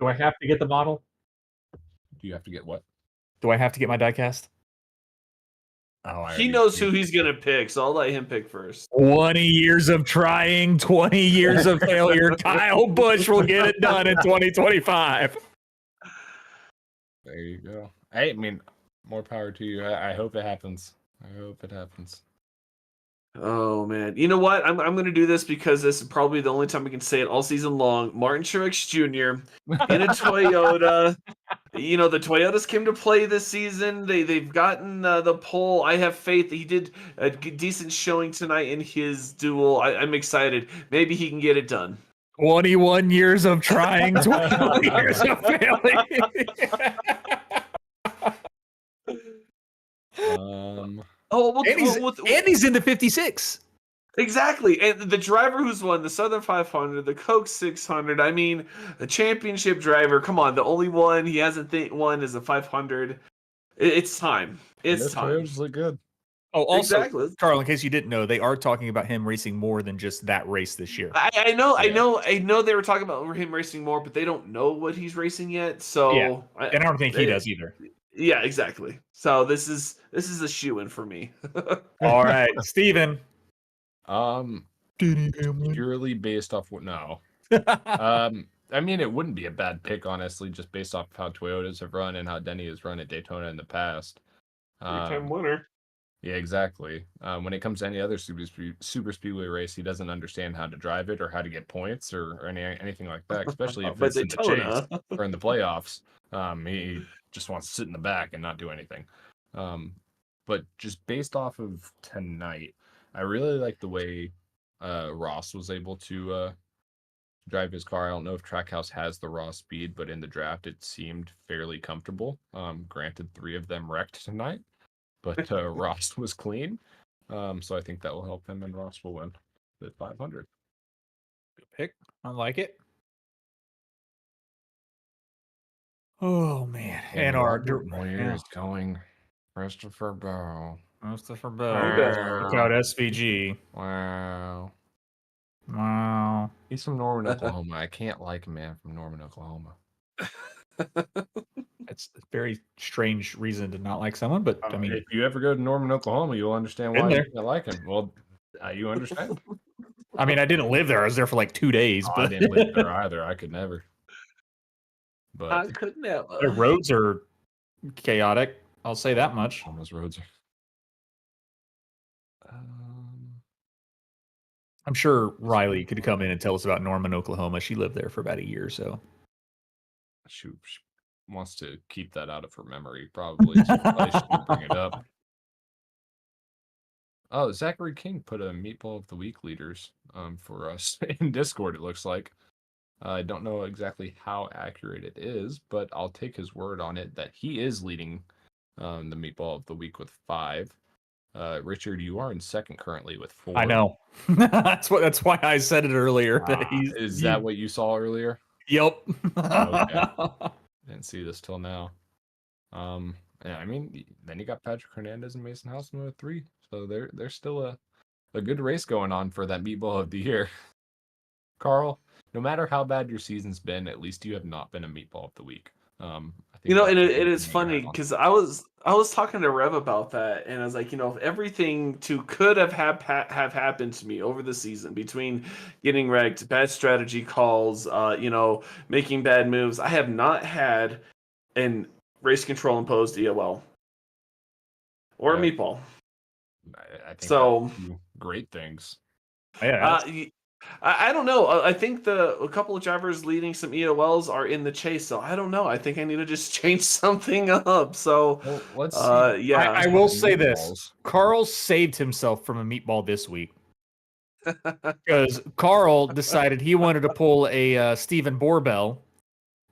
Do I have to get the model? Do you have to get what? Do I have to get my diecast? Oh, He knows who he's gonna pick, so I'll let him pick first. 20 years of trying, 20 years of failure. Kyle Busch will get it done in 2025. There you go. Hey, I mean, more power to you. I hope it happens. I hope it happens. Oh man. You know what? I'm gonna do this because this is probably the only time we can say it all season long. Martin Truex Jr. in a Toyota. You know, the Toyotas came to play this season. They've gotten the pole. I have faith that he did a decent showing tonight in his duel. I'm excited. Maybe he can get it done. 21 years of trying, 21 years of failing. And he's in the 56. Exactly, and the driver who's won the Southern 500, the Coke 600. I mean, the championship driver. Come on, the only one he hasn't won is a 500. It's time. It's time. Toyotas look good. Oh, also, Exactly. Carl, in case you didn't know, they are talking about him racing more than just that race this year. I know they were talking about him racing more, but they don't know what he's racing yet. So Yeah. And I don't think he does either. Yeah, exactly. So this is a shoe-in for me. All right, Steven. Purely based off what I mean, it wouldn't be a bad pick, honestly, just based off how Toyotas have run and how Denny has run at Daytona in the past. Three-time winner. Yeah, exactly. When it comes to any other super speedway race, he doesn't understand how to drive it or how to get points or anything like that, especially if it's in the chase or in the playoffs. He just wants to sit in the back and not do anything. But just based off of tonight, I really like the way Ross was able to drive his car. I don't know if Trackhouse has the raw speed, but in the draft, it seemed fairly comfortable. Granted, 3 of them wrecked tonight, but Ross was clean. So I think that will help him, and Ross will win at 500. Good pick. I like it. Oh, man. And our Moyer is going Christopher Bell. Christopher Bell. Look out, SVG. Wow. Wow. He's from Norman, Oklahoma. I can't like a man from Norman, Oklahoma. It's a very strange reason to not like someone, but I mean, if you ever go to Norman, Oklahoma, you'll understand why you can't like him. Well, you understand. I mean, I didn't live there. I was there for like 2 days, but I didn't live there either. I could never. But I could never. The roads are chaotic. I'll say that much. Those roads are. I'm sure Riley could come in and tell us about Norman, Oklahoma. She lived there for about a year, so she wants to keep that out of her memory, probably. So I shouldn't bring it up. Oh, Zachary King put a Meatball of the Week leaders for us in Discord, it looks like. I don't know exactly how accurate it is, but I'll take his word on it that he is leading the Meatball of the Week with 5. Richard, you are in second currently with 4. I know. That's why I said it earlier. Is that what you saw earlier? Yep. Okay. Didn't see this till now. Yeah, I mean, then you got Patrick Hernandez and Mason Houseman with 3. So there's still a good race going on for that Meatball of the Year. Carl, no matter how bad your season's been, at least you have not been a Meatball of the Week. I think and it is funny because I was talking to Rev about that, and I was like, if everything could have happened to me over the season between getting wrecked, bad strategy calls, making bad moves, I have not had an race control imposed EOL or a Meatball. I think so great things. Yeah. I don't know. I think a couple of drivers leading some EOLs are in the chase, so I don't know. I think I need to just change something up. So let's see. Yeah. I will say this: Carl saved himself from a meatball this week because Carl decided he wanted to pull a Stephen Borbell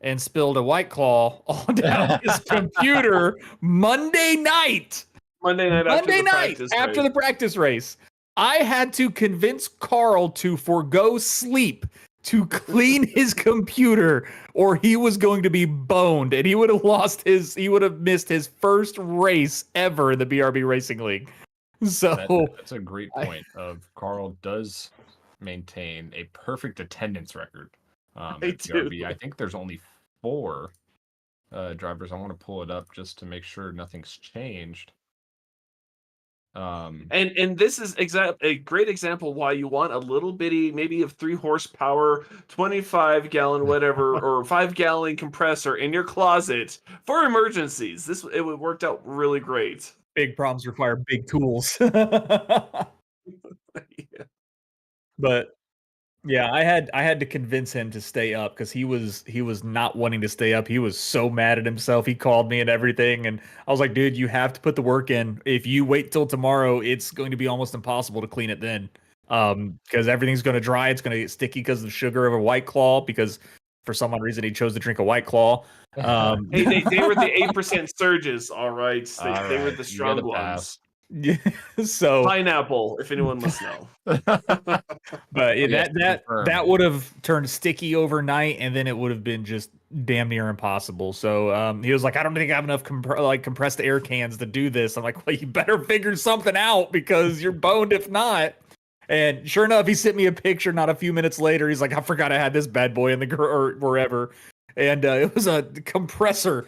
and spilled a White Claw all down his computer Monday night after the practice race. I had to convince Carl to forgo sleep to clean his computer, or he was going to be boned, and he would have missed his first race ever in the BRB Racing League. So that's a great point. Carl does maintain a perfect attendance record. At BRB. I think there's only 4 drivers. I want to pull it up just to make sure nothing's changed. And this is a great example why you want a little bitty, maybe of 3 horsepower, 25 gallon whatever, or 5 gallon compressor in your closet for emergencies. It worked out really great. Big problems require big tools. Yeah. But yeah, I had to convince him to stay up because he was not wanting to stay up. He was so mad at himself. He called me and everything, and I was like, "Dude, you have to put the work in. If you wait till tomorrow, it's going to be almost impossible to clean it then." Because everything's going to dry. It's going to get sticky because of the sugar of a White Claw. Because for some odd reason he chose to drink a White Claw. Hey, they were the 8% surges, all right. They were Alright, the you get a strong ones. pass. Yeah, so Pineapple, if anyone must know. but Yes, that confirmed. would have turned sticky overnight, and then it would have been just damn near impossible. So he was like, I don't think I have enough compressed air cans to do this. I'm like, well, you better figure something out because you're boned if not. And sure enough, he sent me a picture not a few minutes later. He's like, I forgot I had this bad boy in the or wherever. And it was a compressor.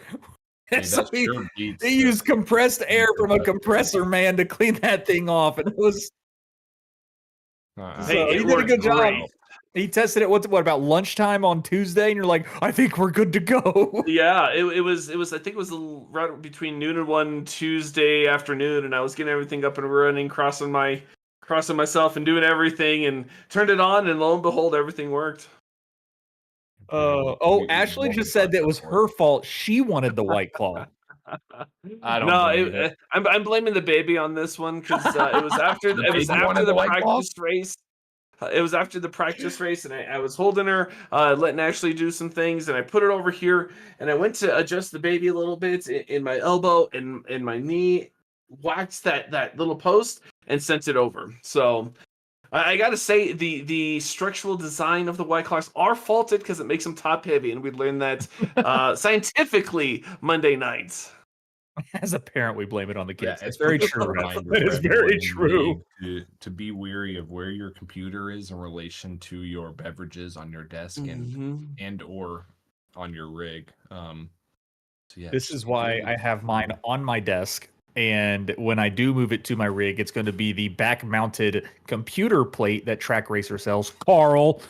Hey, So that sure beats he used compressed air from a compressor. compressor man to clean that thing off. And it was Uh-uh. Hey, so he it did a worked good job. great. He tested it what about lunchtime on Tuesday, and you're like, I think we're good to go. Yeah, it was I think it was right between noon and 1 Tuesday afternoon, and I was getting everything up and running, crossing myself and doing everything, and turned it on, and lo and behold, everything worked. Oh, Ashley just said that was her fault. She wanted the White Claw. I don't No, believe it. I'm blaming the baby on this one because it was after The it was baby after wanted the the White Claw? practice race. It was after the practice race, and I was holding her, letting Ashley do some things, and I put it over here, and I went to adjust the baby a little bit in my elbow and in my knee, whacked that little post, and sent it over. So I got to say the structural design of the White Claws are faulted because it makes them top heavy, and we learned that scientifically Monday nights. As a parent, we blame it on the Yeah, kids. it's That's very just a true. reminder That for is everyone very in the true. league to be weary of where your computer is in relation to your beverages on your desk and or on your rig. So yeah, This just is be why wary. I have mine on my desk. And when I do move it to my rig, it's going to be the back mounted computer plate that Track Racer sells. Carl,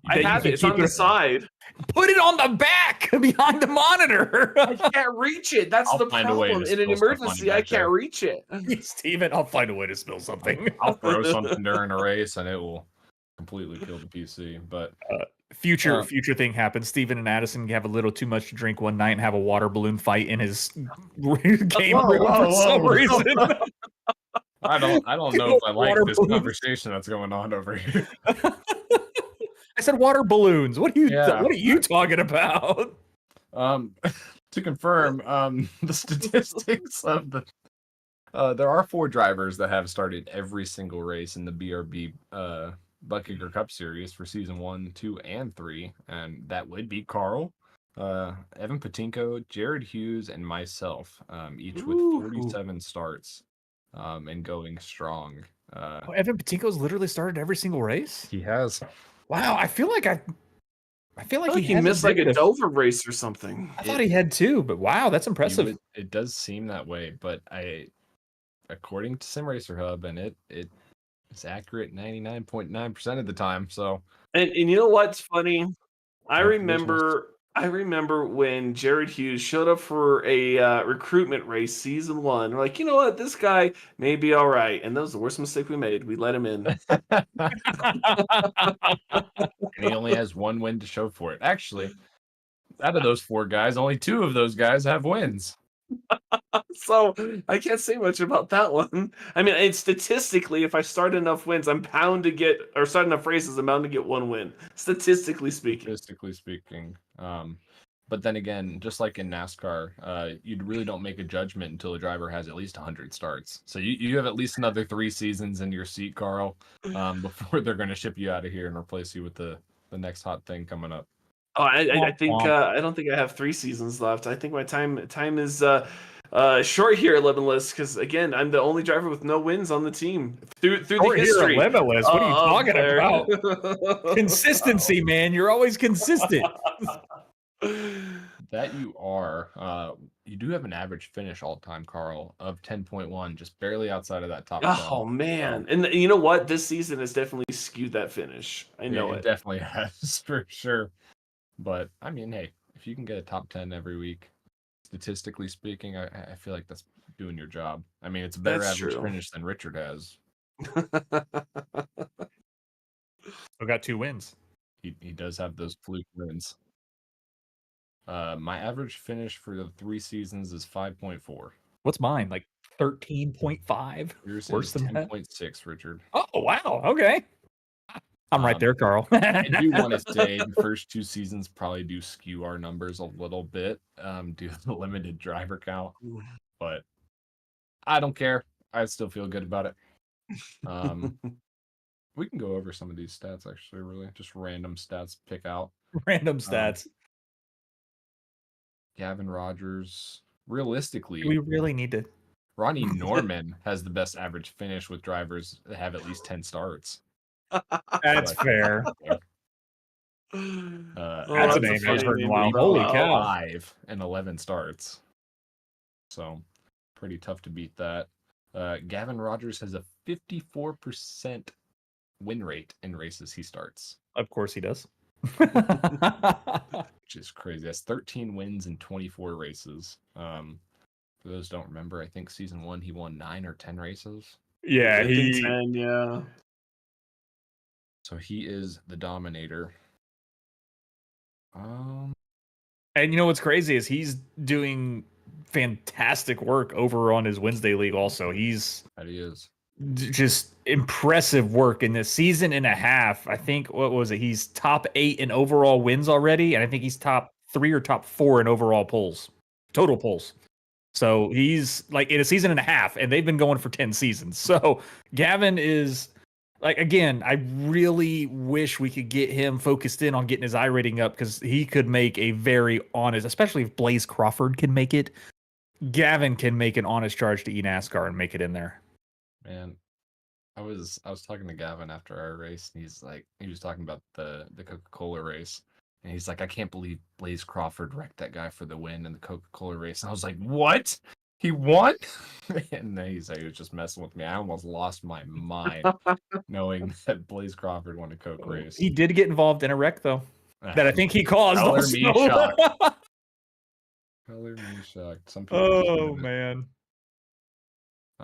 I that you have can it. It's keep on the side. Put it on the back behind the monitor. I can't reach it. That's I'll the find a way problem. to In an spill stuff on you emergency, I back can't there. reach it. Steven, I'll find a way to spill something. I'll throw something during a race and it will completely kill the PC. But Future thing happens. Steven and Addison have a little too much to drink one night and have a water balloon fight in his game room for some reason. I don't know if I like Water this balloons. conversation that's going on over here. I said water balloons. What are Yeah. you talking about? To confirm, the statistics of the there are 4 drivers that have started every single race in the BRB Buckinger Cup Series for season 1, 2, and 3, and that would be Carl, Evan Patinko, Jared Hughes, and myself, each with 47 starts, and going strong. Evan Patinko's literally started every single race. He has. Wow, I feel like he missed like a Dover race or something. I thought he had 2, but wow, that's impressive. It does seem that way, but according to Sim Racer Hub, and it is accurate 99.9% of the time. So, and you know what's funny? I remember when Jared Hughes showed up for a recruitment race, season 1. We're like, you know what, this guy may be all right, and that was the worst mistake we made. We let him in. And he only has 1 win to show for it. Actually, out of those 4 guys, only 2 of those guys have wins. So I can't say much about that one. I mean, it's statistically, if I start enough wins, I'm bound to get, or start enough races, I'm bound to get 1 win. Statistically speaking. But then again, just like in NASCAR, you really don't make a judgment until a driver has at least 100 starts. So you have at least another 3 seasons in your seat, Carl, before they're going to ship you out of here and replace you with the next hot thing coming up. Oh, I think I don't think I have 3 seasons left. I think my time is short here at Limitless because again, I'm the only driver with no wins on the team through the history. Limitless. What are you talking about? Consistency, man. You're always consistent. That you are. You do have an average finish all time, Carl, of 10.1, just barely outside of that top 10. Oh man, and you know what? This season has definitely skewed that finish. I know it definitely has for sure. But I mean, hey, if you can get a top 10 every week, statistically speaking, I feel like that's doing your job. I mean, it's a better average finish than Richard has. I got 2 wins. He does have those fluke wins. My average finish for the 3 seasons is 5.4. What's mine? Like 13.5. Yours Worse is than that. 10.6, Richard. Oh wow. Okay. I'm right there, Carl. I do want to say the first 2 seasons probably do skew our numbers a little bit due to the limited driver count, but I don't care. I still feel good about it. We can go over some of these stats actually, really just random stats pick out. Random stats. Gavin Rogers, Do realistically, we really need to? Ronnie Norman has the best average finish with drivers that have at least 10 starts. That's fair. That's a name I've heard in a while. Holy cow. 5 and 11 starts. So pretty tough to beat that. Gavin Rogers has a 54% win rate in races he starts. Of course he does. Which is crazy. That's 13 wins in 24 races. For those who don't remember, I think season 1 he won 9 or 10 races. Yeah, I think 10, yeah. So he is the dominator. And you know what's crazy is he's doing fantastic work over on his Wednesday league also. He's just impressive work in this season and a half. I think, what was it? He's top 8 in overall wins already, and I think he's top 3 or top 4 in overall polls, total polls. So he's like in a season and a half, and they've been going for 10 seasons. So Gavin is like, again, I really wish we could get him focused in on getting his I rating up, because he could make a very honest, especially if Blaze Crawford can make it. Gavin can make an honest charge to eNASCAR and make it in there. Man, I was talking to Gavin after our race, and he was talking about the Coca-Cola race, and he's like, I can't believe Blaze Crawford wrecked that guy for the win in the Coca-Cola race. And I was like, what? He won? And then he was just messing with me. I almost lost my mind knowing that Blaze Crawford won a Coke race. He did get involved in a wreck, though, that I think he caused. Color me shocked. Color me shocked. Some people man.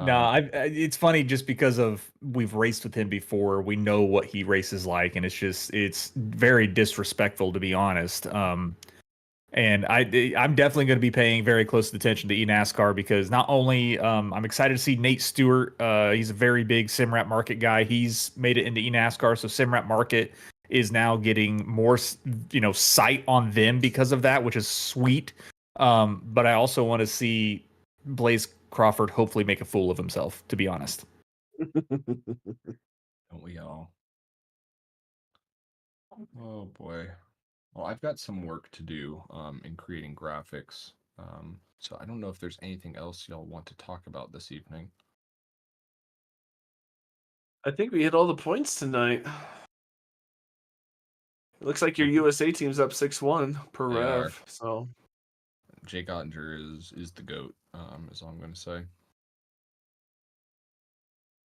No, it's funny just because of we've raced with him before. We know what he races like, and it's very disrespectful, to be honest. And I'm definitely going to be paying very close attention to eNASCAR, because not only I'm excited to see Nate Stewart. He's a very big SimRap Market guy. He's made it into eNASCAR, so SimRap Market is now getting more sight on them because of that, which is sweet. But I also want to see Blaze Crawford hopefully make a fool of himself, to be honest. Don't we all? Oh boy. Well, I've got some work to do in creating graphics. So I don't know if there's anything else y'all want to talk about this evening. I think we hit all the points tonight. It looks like your USA team's up 6-1 per rev. So Jake Ottinger is the GOAT, is all I'm going to say.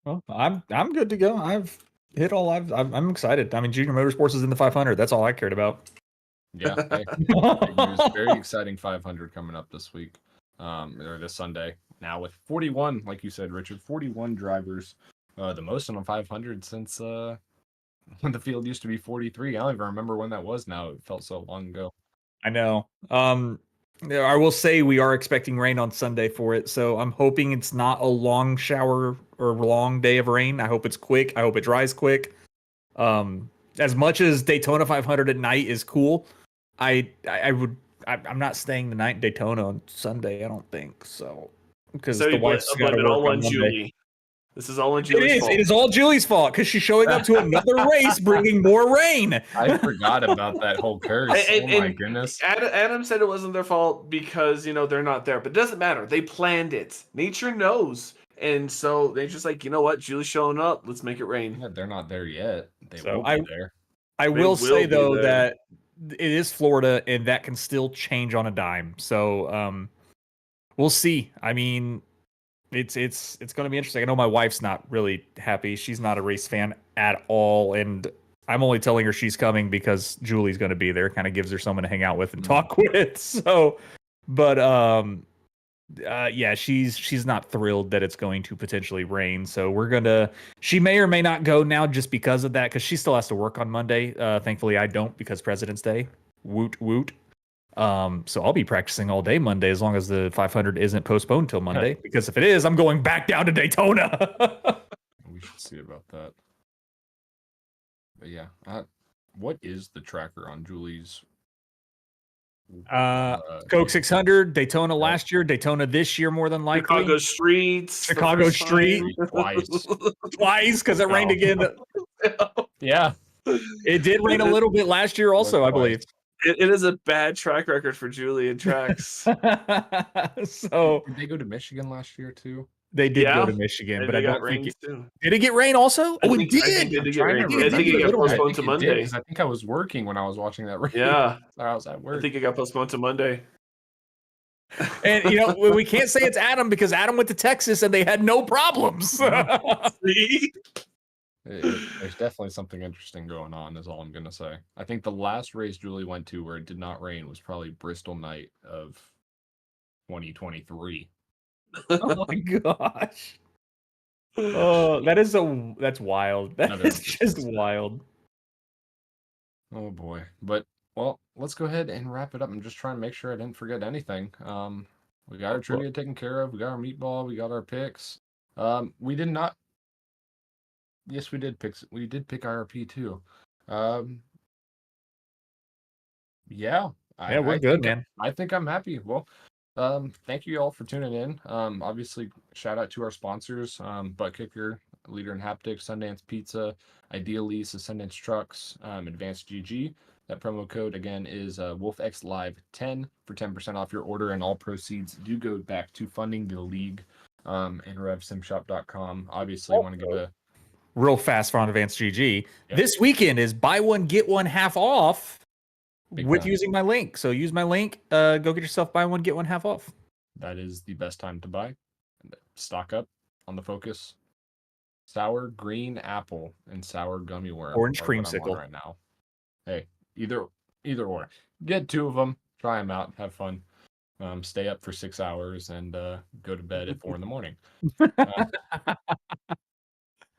Well, I'm good to go. I've hit all. I'm excited. I mean, Junior Motorsports is in the 500. That's all I cared about. Yeah, hey, big news. Very exciting 500 coming up this week, or this Sunday. Now with 41, like you said, Richard, 41 drivers, the most on a 500 since when the field used to be 43. I don't even remember when that was. Now it felt so long ago. I know. I will say we are expecting rain on Sunday for it, so I'm hoping it's not a long shower or long day of rain. I hope it's quick. I hope it dries quick. As much as Daytona 500 at night is cool, I'm not staying the night in Daytona on Sunday. I don't think so, because the wife's got to work on Monday. Julie. This is all in Julie's fault. It is all Julie's fault, because she's showing up to another race bringing more rain. I forgot about that whole curse. Oh my goodness. Adam said it wasn't their fault because, they're not there. But it doesn't matter. They planned it. Nature knows. And so they just like, you know what? Julie's showing up. Let's make it rain. Yeah, they're not there yet. They will be there. I will say, though, that it is Florida, and that can still change on a dime. So we'll see. I mean, it's going to be interesting. I know my wife's not really happy. She's not a race fan at all, and I'm only telling her she's coming because Julie's going to be there. Kind of gives her someone to hang out with and talk with. So, but yeah, she's not thrilled that it's going to potentially rain. So she may or may not go now just because of that, because she still has to work on Monday. Thankfully, I don't, because President's Day. Woot woot. So I'll be practicing all day Monday as long as the 500 isn't postponed till Monday. Because if it is, I'm going back down to Daytona. We should see about that. But yeah, what is the tracker on Julie's? Coke 600, Daytona last year, Daytona this year more than likely. Chicago streets. Chicago street twice because it rained again. Yeah, it did rain a little bit last year also, I believe. It is a bad track record for Julie in tracks. So did they go to Michigan last year too? They did go to Michigan, but I don't think did it get rain also? Oh, it did. I think it got postponed to Monday. Because I think I was working when I was watching that rain. Yeah, I was at work. I think it got postponed to Monday. And we can't say it's Adam because Adam went to Texas and they had no problems. See? There's definitely something interesting going on, is all I'm gonna say. I think the last race Julie went to where it did not rain was probably Bristol night of 2023. Oh my gosh. Oh, that's wild. That is just wild. Oh boy. But well, let's go ahead and wrap it up. I'm just trying to make sure I didn't forget anything. We got our trivia taken care of, we got our meatball, we got our picks. We did not. Yes, we did pick IRP too. Yeah. We're good, man. I think I'm happy. Well, thank you all for tuning in. Obviously, shout out to our sponsors, Butt Kicker, Leader in Haptics, Sundance Pizza, Ideal Lease, Ascendance Trucks, Advanced GG. That promo code again is WolfXLive10 for 10% off your order, and all proceeds do go back to funding the league and RevSimShop.com. Obviously, want to give a real fast for on Advanced GG. Yep. This weekend is buy one get one half off. Big with time. Using my link. So use my link. Go get yourself buy one get one half off. That is the best time to buy. Stock up on the Focus. Sour green apple and sour gummy worm. Orange creamsicle right now. Hey, either or. Get 2 of them. Try them out. Have fun. Stay up for 6 hours and go to bed at 4 in the morning.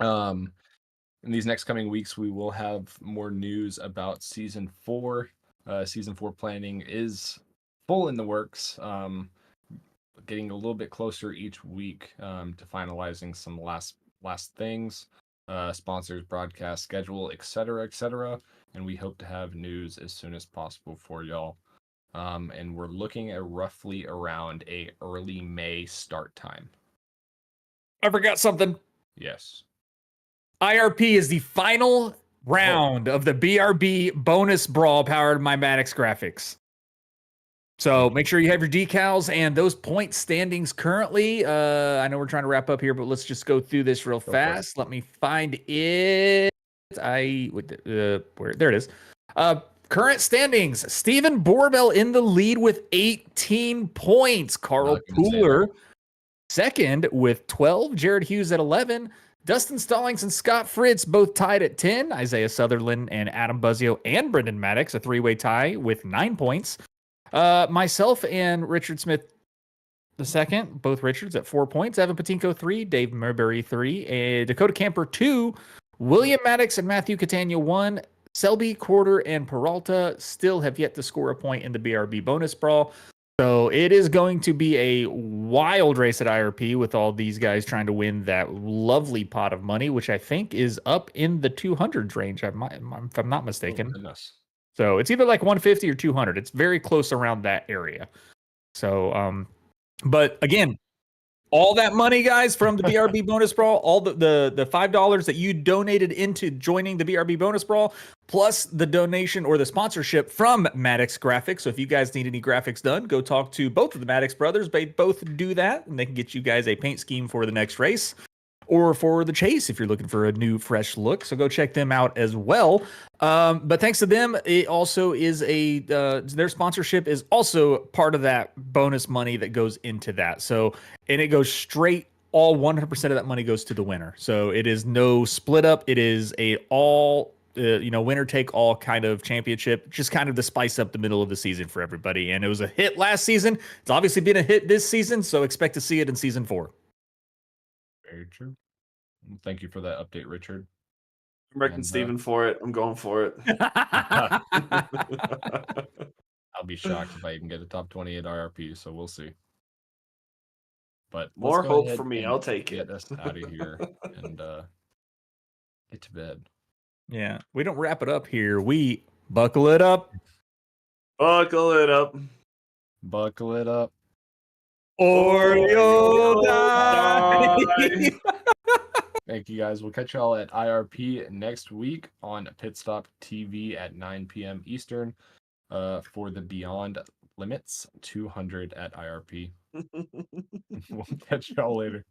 In these next coming weeks, we will have more news about season 4. Season 4 planning is full in the works. Getting a little bit closer each week to finalizing some last things, sponsors, broadcast schedule, etc. And we hope to have news as soon as possible for y'all. And we're looking at roughly around a early May start time. I forgot something. Yes. IRP is the final round of the BRB bonus brawl powered by Maddox Graphics. So make sure you have your decals and those point standings currently. I know we're trying to wrap up here, but let's just go through this real fast. Let me find it. There it is. Current standings: Stephen Borbell in the lead with 18 points. Carl Pooler second with 12. Jared Hughes at 11. Dustin Stallings and Scott Fritz both tied at 10. Isaiah Sutherland and Adam Buzzio and Brendan Maddox, a 3-way tie with 9 points. Myself and Richard Smith the second, both Richards at 4 points. Evan Patinko 3, Dave Murbury 3, and Dakota Camper 2, William Maddox and Matthew Catania 1. Selby, Quarter, and Peralta still have yet to score a point in the BRB bonus brawl. So it is going to be a wild race at IRP with all these guys trying to win that lovely pot of money, which I think is up in the 200s range, if I'm not mistaken. Oh, so it's either like 150 or 200. It's very close around that area. So, but again, all that money, guys, from the BRB bonus brawl, all the $5 that you donated into joining the BRB bonus brawl, plus the donation or the sponsorship from Maddox Graphics. So if you guys need any graphics done, go talk to both of the Maddox brothers. They both do that, and they can get you guys a paint scheme for the next race or for the chase if you're looking for a new, fresh look. So go check them out as well. But thanks to them, it also is their sponsorship is also part of that bonus money that goes into that. So, and it goes straight, all 100% of that money goes to the winner. So it is no split up. It is a all, winner take all kind of championship, just kind of to spice up the middle of the season for everybody. And it was a hit last season. It's obviously been a hit this season. So expect to see it in season 4. Very true. Thank you for that update, Richard. I'm wrecking Steven for it. I'm going for it. I'll be shocked if I even get a top 28 IRP, so we'll see. But let's More go hope ahead for me. and I'll take get it. us out of here and get to bed. Yeah, we don't wrap it up here. We buckle it up. Buckle it up. Buckle it up. Or you'll die. Thank you guys. We'll catch y'all at IRP next week on Pit Stop TV at 9 p.m. Eastern for the Beyond Limits 200 at IRP. We'll catch y'all later.